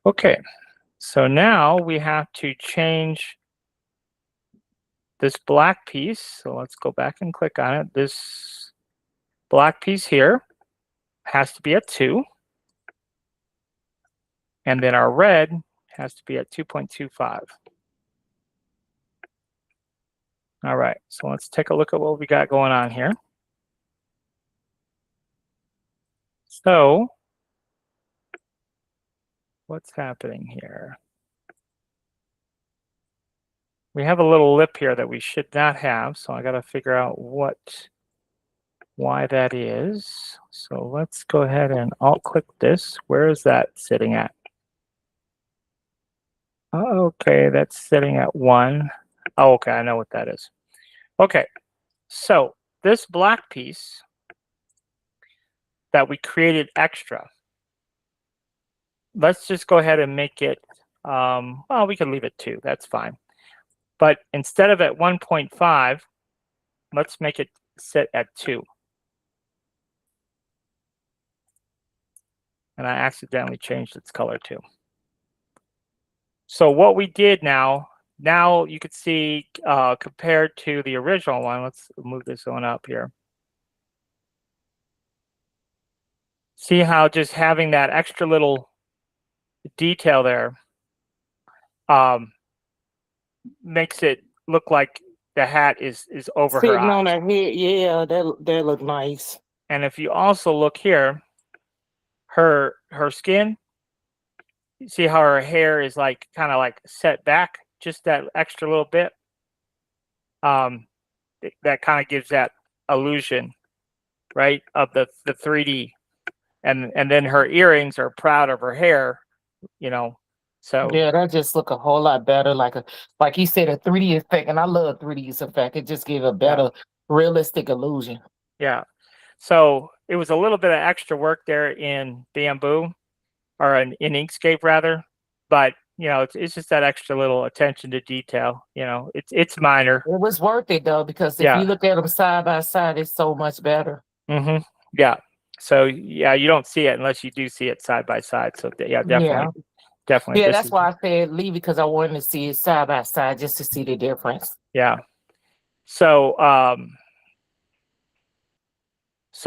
Okay, so now we have to change this black piece. So let's go back and click on it. This black piece here has to be at 2. And then our red has to be at 2.25. All right, so let's take a look at what we got going on here. So what's happening here? we have a little lip here that we should not have. So I got to figure out why that is. So let's go ahead and alt click this. Where is that sitting at? Okay, that's sitting at 1. Oh, okay, I know what that is. Okay, so this black piece that we created extra, let's just go ahead and make it, well, we can leave it 2, that's fine. But instead of at 1.5, let's make it sit at 2. And I accidentally changed its color too. So what we did now you could see compared to the original one, let's move this one up here. See how just having that extra little detail there makes it look like the hat is over her Sitting on eyes. her head, yeah, that look nice. And if you also look here, her skin, you see how her hair is like kind of like set back just that extra little bit. That kind of gives that illusion, right, of the 3D. And then her earrings are proud of her hair, you know. So Yeah, that just look a whole lot better. Like you said, a 3D effect, and I love 3D effect. It just gave a better, realistic illusion. yeah. So it was a little bit of extra work there in Bamboo, or in Inkscape rather, but it's just that extra little attention to detail. It's minor. It was worth it though, because if Yeah. you look at them side by side, it's so much better. Mm-hmm. Yeah. So yeah, you don't see it unless you do see it side by side. So yeah, definitely. Yeah, This that's is, why I said leave it, because I wanted to see it side by side just to see the difference. yeah. So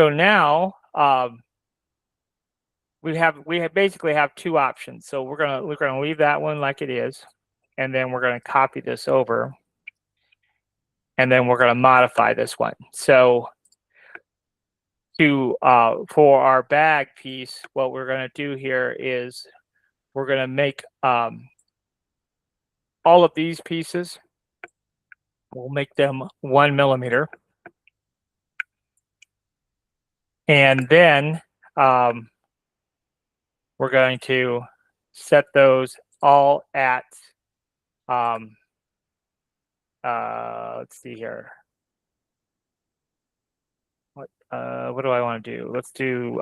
now we basically have 2 options. So we're gonna leave that one like it is, and then we're gonna copy this over, and then we're gonna modify this one. So for our bag piece, what we're gonna do here is we're gonna make all of these pieces. We'll make them 1 millimeter, and then we're going to set those all at let's see here. What do I want to do? Let's do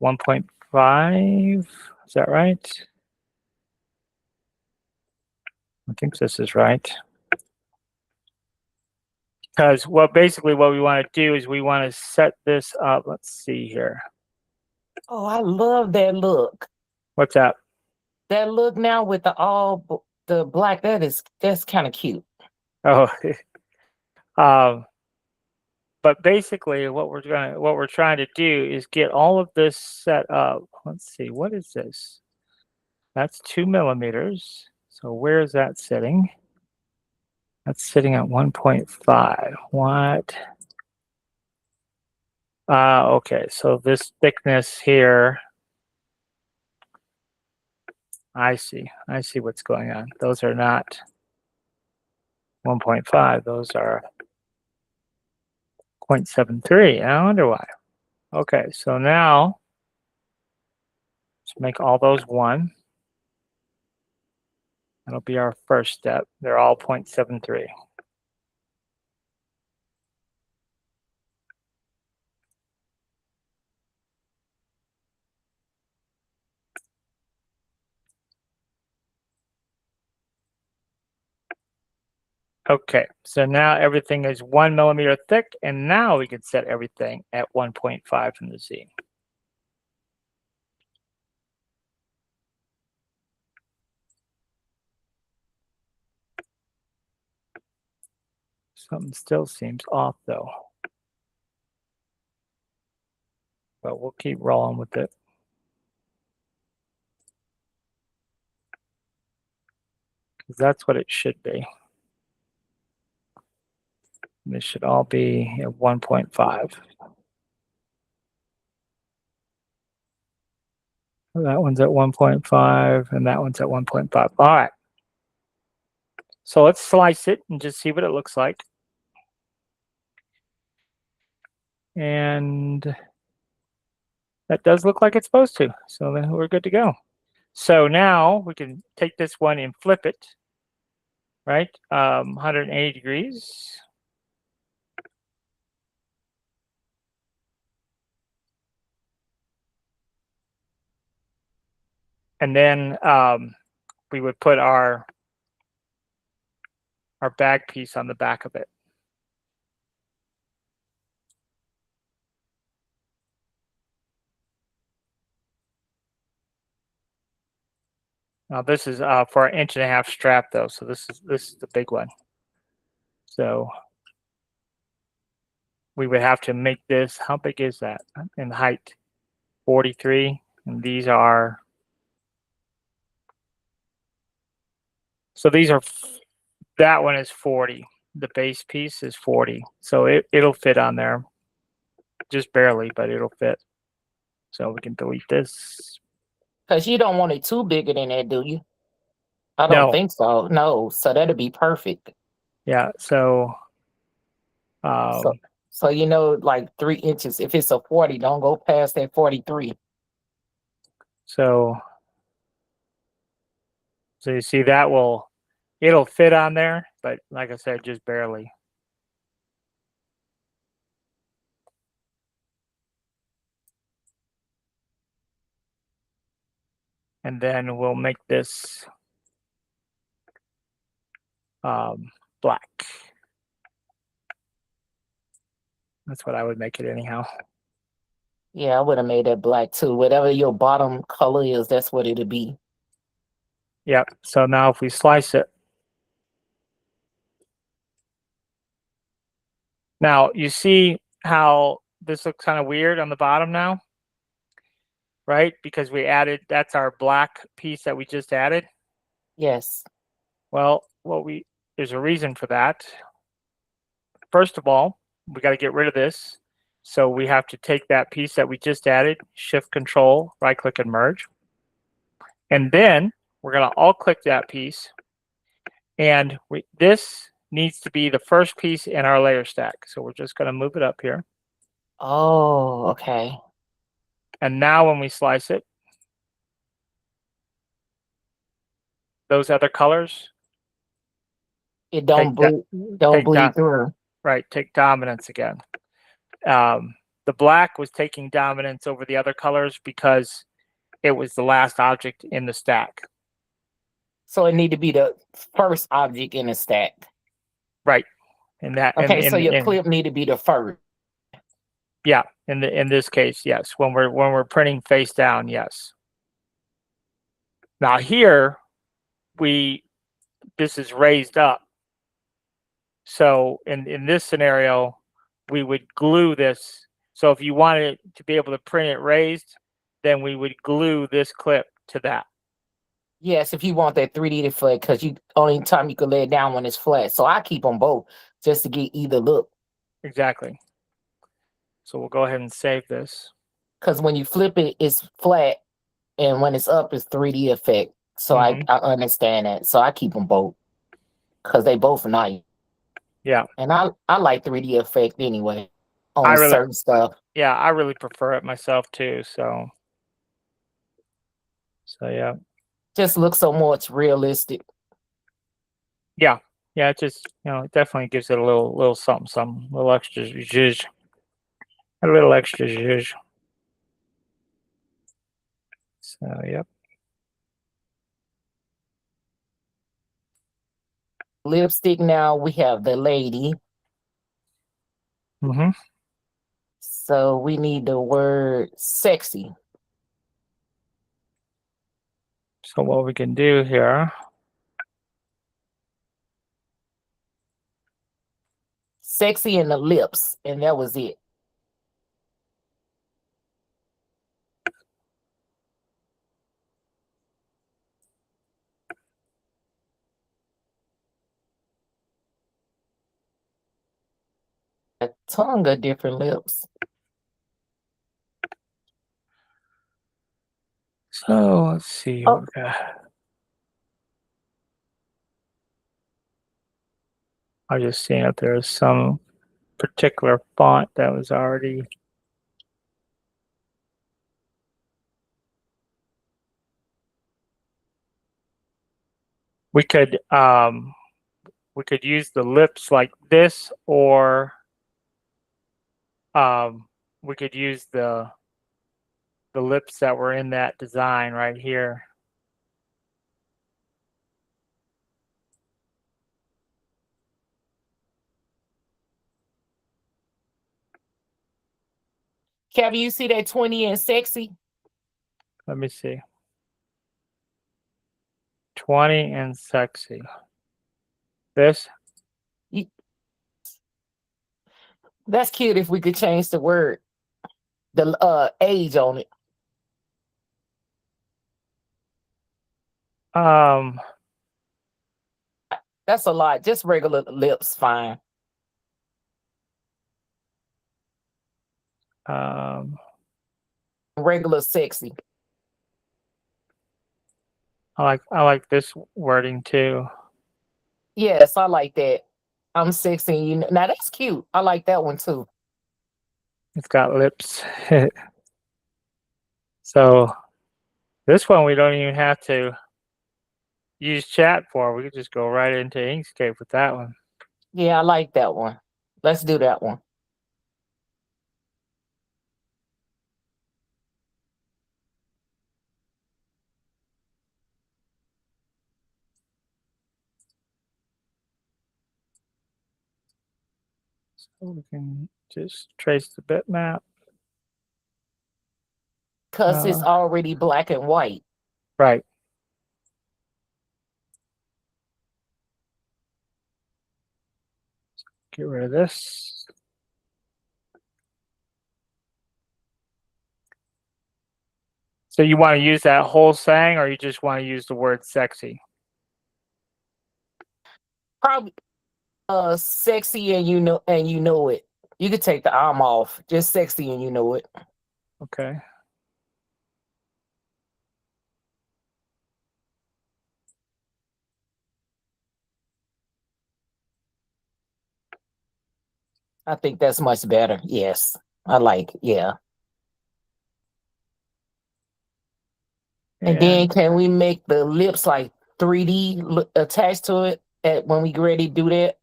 1.5. Is that right? I think this is right. Because basically what we want to do is we want to set this up. Let's see here. Oh, I love that look. What's that? That look now with the black, that's kind of cute. Oh, but basically what we're trying to do is get all of this set up. Let's see, what is this? That's 2 millimeters. So where is that sitting? That's sitting at 1.5. What? Okay, so this thickness here, I see what's going on. Those are not 1.5, those are 0.73. I wonder why. Okay, so now let's make all those 1. That'll be our first step. They're all 0.73. Okay, so now everything is 1 millimeter thick, and now we can set everything at 1.5 from the Z. Something still seems off though, but we'll keep rolling with it. Because that's what it should be. This should all be at 1.5. That one's at 1.5, and that one's at 1.5. All right. So let's slice it and just see what it looks like. And that does look like it's supposed to. So then we're good to go. So now we can take this one and flip it, right? 180 degrees. And then we would put our bag piece on the back of it. Now this is for an 1.5 inch strap though, so this is the big one. So we would have to make this. How big is that in height? 43, and these are. So these are. That one is 40. The base piece is 40, so it'll fit on there, just barely, but it'll fit. So we can delete this. Because you don't want it too bigger than that, do you? I don't No. think so. No, so that'd be perfect. Yeah. So. So you know, like 3 inches. If it's a 40, don't go past that 43. So you see that it'll fit on there, but like I said, just barely. And then we'll make this black. That's what I would make it anyhow. Yeah, I would have made that black too. Whatever your bottom color is, that's what it'll be. Yep. So now if we slice it. Now you see how this looks kind of weird on the bottom now, right? Because that's our black piece that we just added. Yes. Well, there's a reason for that. First of all, we got to get rid of this. So we have to take that piece that we just added, Shift Control, right click and merge. And then we're going to alt click that piece. And this needs to be the first piece in our layer stack. So we're just going to move it up here. Oh, okay. And now when we slice it, those other colors, It don't bleed through. Right, take dominance again. The black was taking dominance over the other colors because it was the last object in the stack. So it need to be the first object in the stack. Right. And that. Okay, so your clip need to be the first. Yeah. In this case, yes. When we're printing face down, yes. Now here, this is raised up. So in this scenario, we would glue this. So if you wanted to be able to print it raised, then we would glue this clip to that. Yes, if you want that 3D to flat, because only time you can lay it down when it's flat. So I keep them both just to get either look. Exactly. So we'll go ahead and save this. Because when you flip it, it's flat, and when it's up, it's 3D effect. So I understand that. So I keep them both because they both nice. Yeah. And I like 3D effect anyway on certain stuff. Yeah, I really prefer it myself too. So yeah. Just looks so much realistic. Yeah. Yeah, it just, it definitely gives it a little something, a little extra zhuzh. A little extra zhuzh. So, yep. Lipstick now, we have the lady. So we need the word sexy. So what we can do here. Sexy in the lips, and that was it. A tongue of different lips. So let's see what we got. I was just seeing if there's some particular font that was already. We could use the lips like this, or we could use the lips that were in that design right here. Kevin, you see that 20 and sexy? Let me see. 20 and sexy. This? That's cute if we could change the word, the age on it. That's a lot. Just regular lips, fine. Regular sexy. I like this wording too. Yes, I like that. I'm sexy, you know. Now that's cute. I like that one too. It's got lips. So this one we don't even have to use chat for. We could just go right into Inkscape with that one. Yeah, I like that one. Let's do that one. So we can just trace the bitmap. Because it's already black and white. Right. Get rid of this. So you want to use that whole saying, or you just want to use the word sexy? Probably sexy and you know it. You could take the arm off. Just sexy and you know it. Okay. I think that's much better. Yes. I like it. Yeah. And then can we make the lips like 3D attached to it when we get ready to do that?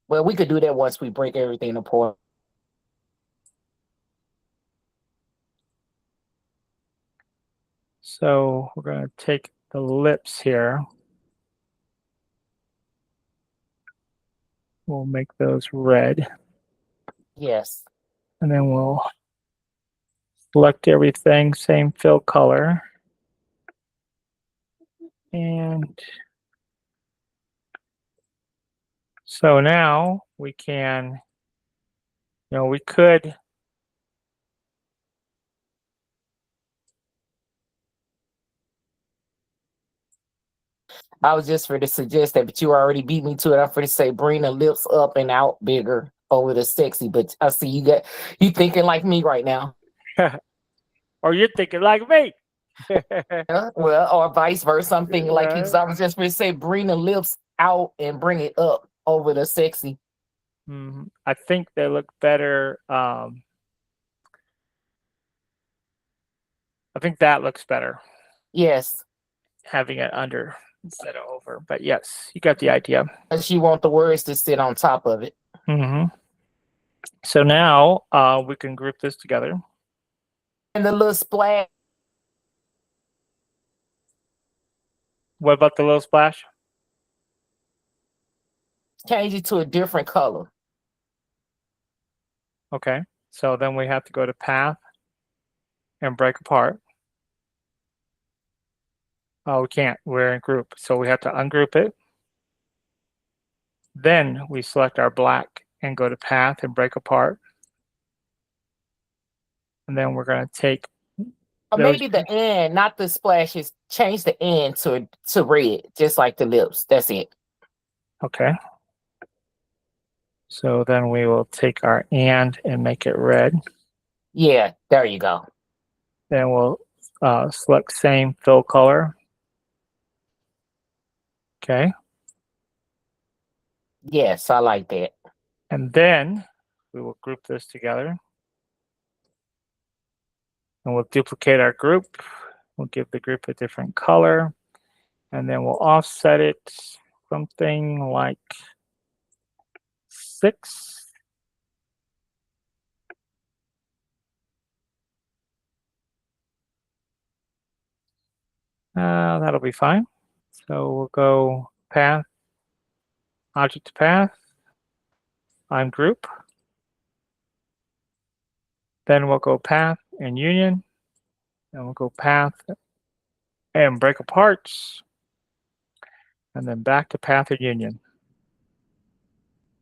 Well, we could do that once we break everything apart. So we're going to take the lips here. We'll make those red. Yes. And then we'll select everything, same fill color. And so now we can, we could I was just for to suggest that, but you already beat me to it. I'm for to say bring the lips up and out bigger over the sexy, but I see you thinking like me right now. or you're thinking like me. Well, or vice versa. Something like you. I was just going to say, bring the lips out and bring it up over the sexy. I think they look better. I think that looks better. Yes. Having it under instead of over. But yes, you got the idea. She want the words to sit on top of it. So now we can group this together. And the little splash. What about the little splash? Change it to a different color. Okay. So then we have to go to path and break apart. Oh, we can't. We're in group. So we have to ungroup it. Then we select our black and go to path and break apart. And then we're going to take or maybe the end, not the splashes. Change the end to red, just like the lips. That's it. Okay. So then we will take our and make it red. Yeah, there you go. Then we'll select same fill color. Okay. Yes, I like that. And then we will group this together. And we'll duplicate our group. We'll give the group a different color. And then we'll offset it something like 6. That'll be fine. So we'll go path, object to path, on group. Then we'll go path and union. And we'll go path and break apart. And then back to path and union.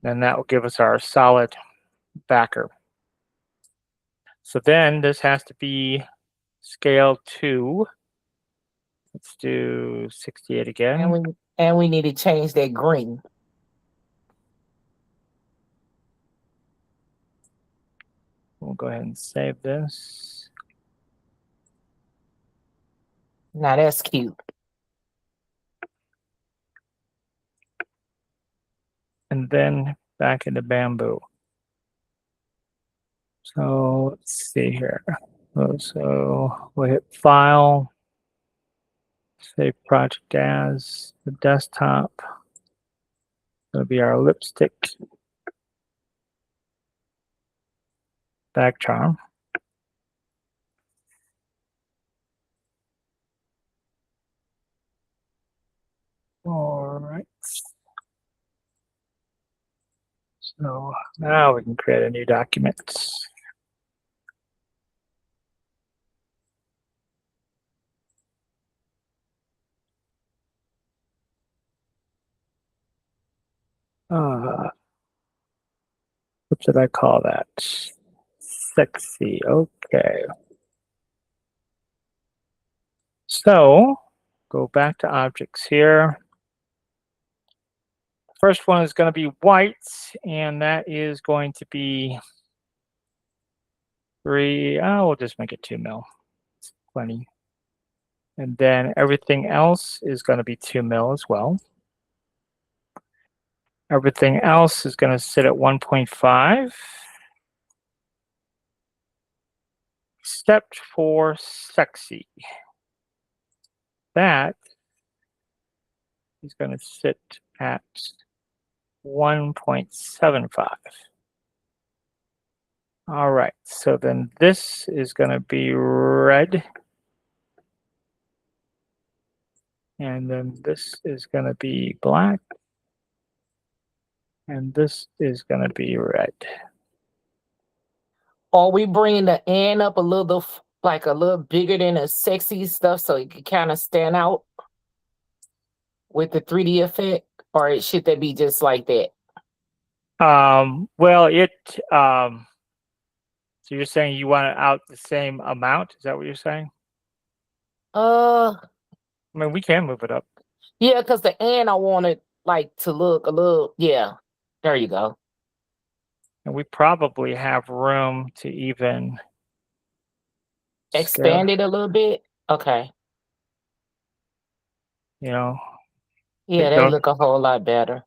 And that will give us our solid backer. So then this has to be scaled to, let's do 68 again. And we need to change that green. We'll go ahead and save this. Now that's cute. And then back into bamboo. So let's see here. So we'll hit File, save project as the desktop. It'll be our lipstick bag charm. All right. So now we can create a new document. What should I call that? Sexy. Okay. So go back to objects here. First one is going to be white, and that is going to be 3. We'll just make it 2 mil. It's plenty. And then everything else is going to be 2 mil as well. Everything else is going to sit at 1.5. Except for sexy. That is going to sit at 1.75. All right, so then this is going to be red. And then this is going to be black. And this is going to be red. Are we bringing the N up a little, like a little bigger than the sexy stuff so it can kind of stand out with the 3D effect? Or should that be just like that? Well, so you're saying you want it out the same amount? Is that what you're saying? I mean, we can move it up. Yeah, because the N I want it like to look a little, yeah. There you go. And we probably have room to even expand it a little bit. Okay. Yeah, they look a whole lot better.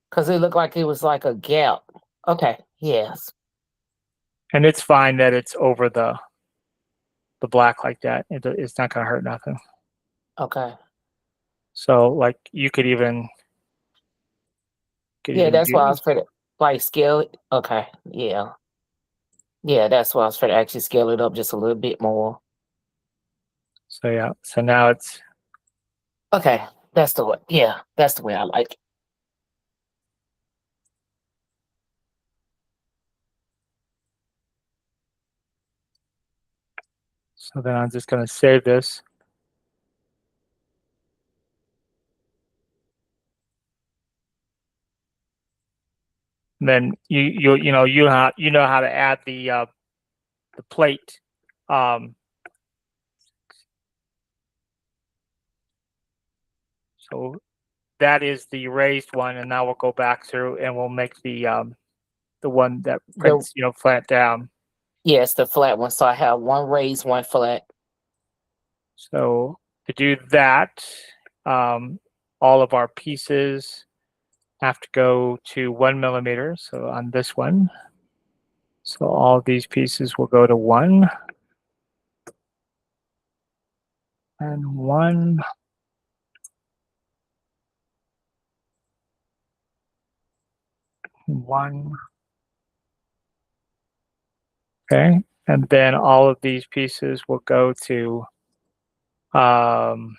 Because it looked like it was like a gap. Okay, yes. And it's fine that it's over the black like that. It's not going to hurt nothing. Okay. So, like, you could even... that's why I was for the, like, scale it. Okay, yeah. Yeah, that's why I was for to actually scale it up just a little bit more. So, yeah. So now it's... Okay, that's the way. Yeah, that's the way I like it. So then I'm just going to save this. And then you know how to add the plate. So that is the raised one, and now we'll go back through and we'll make the one that prints flat down. Yes, the flat one. So I have one raised, one flat. So to do that, all of our pieces have to go to 1 millimeter. So on this one, so all these pieces will go to 1 and 1. One. Okay. And then all of these pieces will go to, let's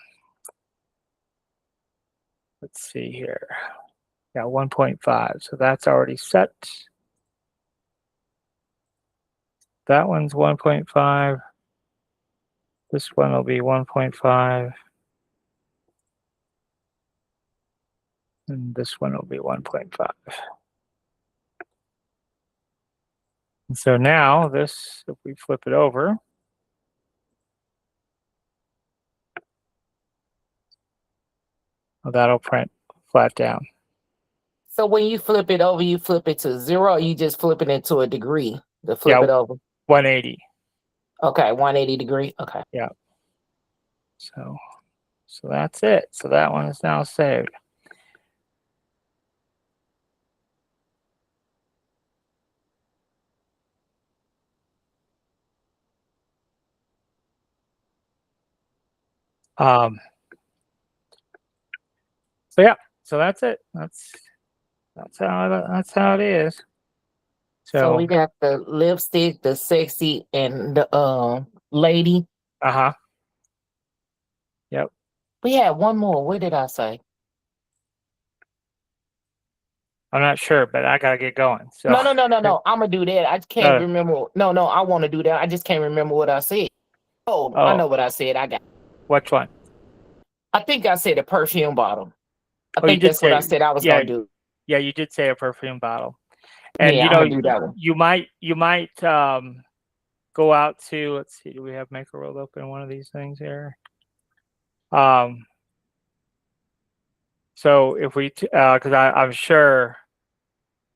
see here. Yeah, 1.5. So that's already set. That one's 1.5. This one will be 1.5. And this one will be 1.5. And so now this, if we flip it over, that'll print flat down. So when you flip it over, you flip it to 0, or you just flip it into a degree to flip Yeah, it over? 180. Okay, 180 degree. Okay. Yeah. So that's it. So that one is now saved. So yeah, so that's it. That's how it is. So we So got the lipstick, the sexy, and the lady. uh-huh. Yep. We had one more. What did I say? I'm not sure, but I gotta get going. So No. I'm gonna do that. I can't uh, remember. No, I want to do that. I just can't remember what I said. Oh, I know oh, what I said. which one? I think I said a perfume bottle. I Oh, you think did that's what I say, said I was yeah, gonna do. yeah, you did say a perfume bottle. And Yeah, I'm gonna do that one. you might go out to, let's see, do we have Make a World open one of these things here? So if we because I'm sure,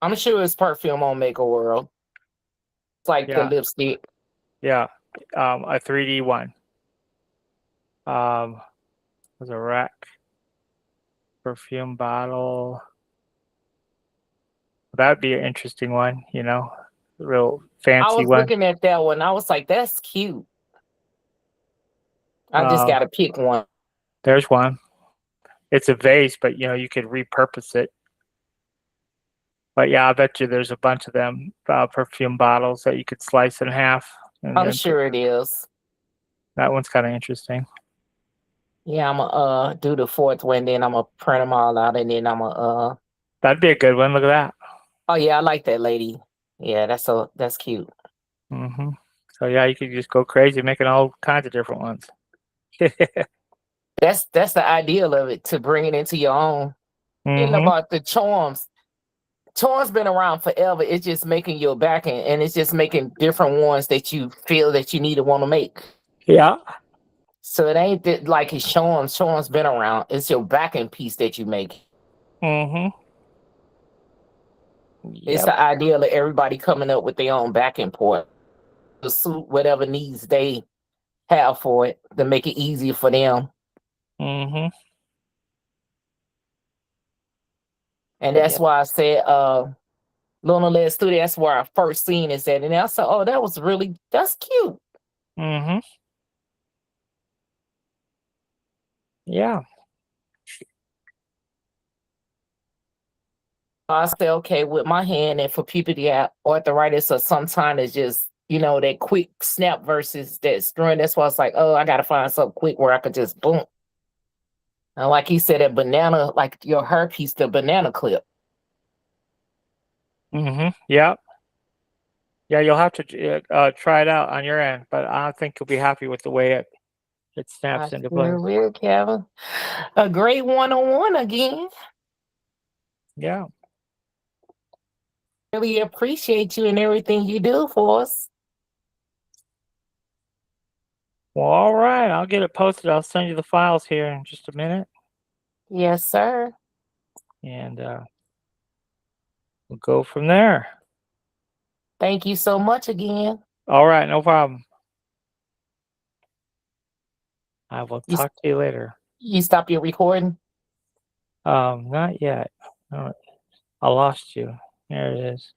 I'm sure it's perfume on Make a World. It's like the yeah, lipstick. yeah, a 3D one. Was a rack perfume bottle. That'd be an interesting one, real I fancy was one. looking at that one. I was like, that's cute. I just gotta pick one. There's one. It's a vase, but you could repurpose it. But yeah, I bet you there's a bunch of them perfume bottles that you could slice in half, and I'm then sure it is. that one's kind of interesting. Yeah, I'm gonna do the fourth one, then I'm gonna print them all out, and then I'm gonna That'd be a good one. Look at that. oh yeah, I like that lady. Yeah, that's cute. Hmm. So yeah, you could just go crazy making all kinds of different ones. That's the ideal of it, to bring it into your own. And Hmm. about the charms. Charms been around forever. It's just making your back end, and it's just making different ones that you feel that you need to want to make. Yeah. So it ain't that like it's charms. Charms been around. It's your backing piece that you make. Hmm. It's Yep. the ideal of everybody coming up with their own backing point to suit whatever needs they have for it, to make it easier for them. Hmm. And that's Yep. why I said, Luna Led Studio, that's where I first seen it at. And I said, oh, that's cute. Hmm. Yeah. I said, okay, with my hand, and for people that have arthritis or sometimes it's just, that quick snap versus that string. That's why I was like, oh, I got to find something quick where I could just boom. And like he said, a banana, like your hair piece, the banana clip. Hmm. Yep. Yeah, you'll have to try it out on your end, but I don't think you'll be happy with the way it I snaps into sure place. will, Kevin. A great one-on-one again. Yeah. Really appreciate you and everything you do for us. Well, all right. I'll get it posted. I'll send you the files here in just a minute, Yes, sir. and we'll go from there. Thank you so much again. All right, no problem. I will You, talk to you later. you stop your recording? Not yet. All right. I lost you. There it is.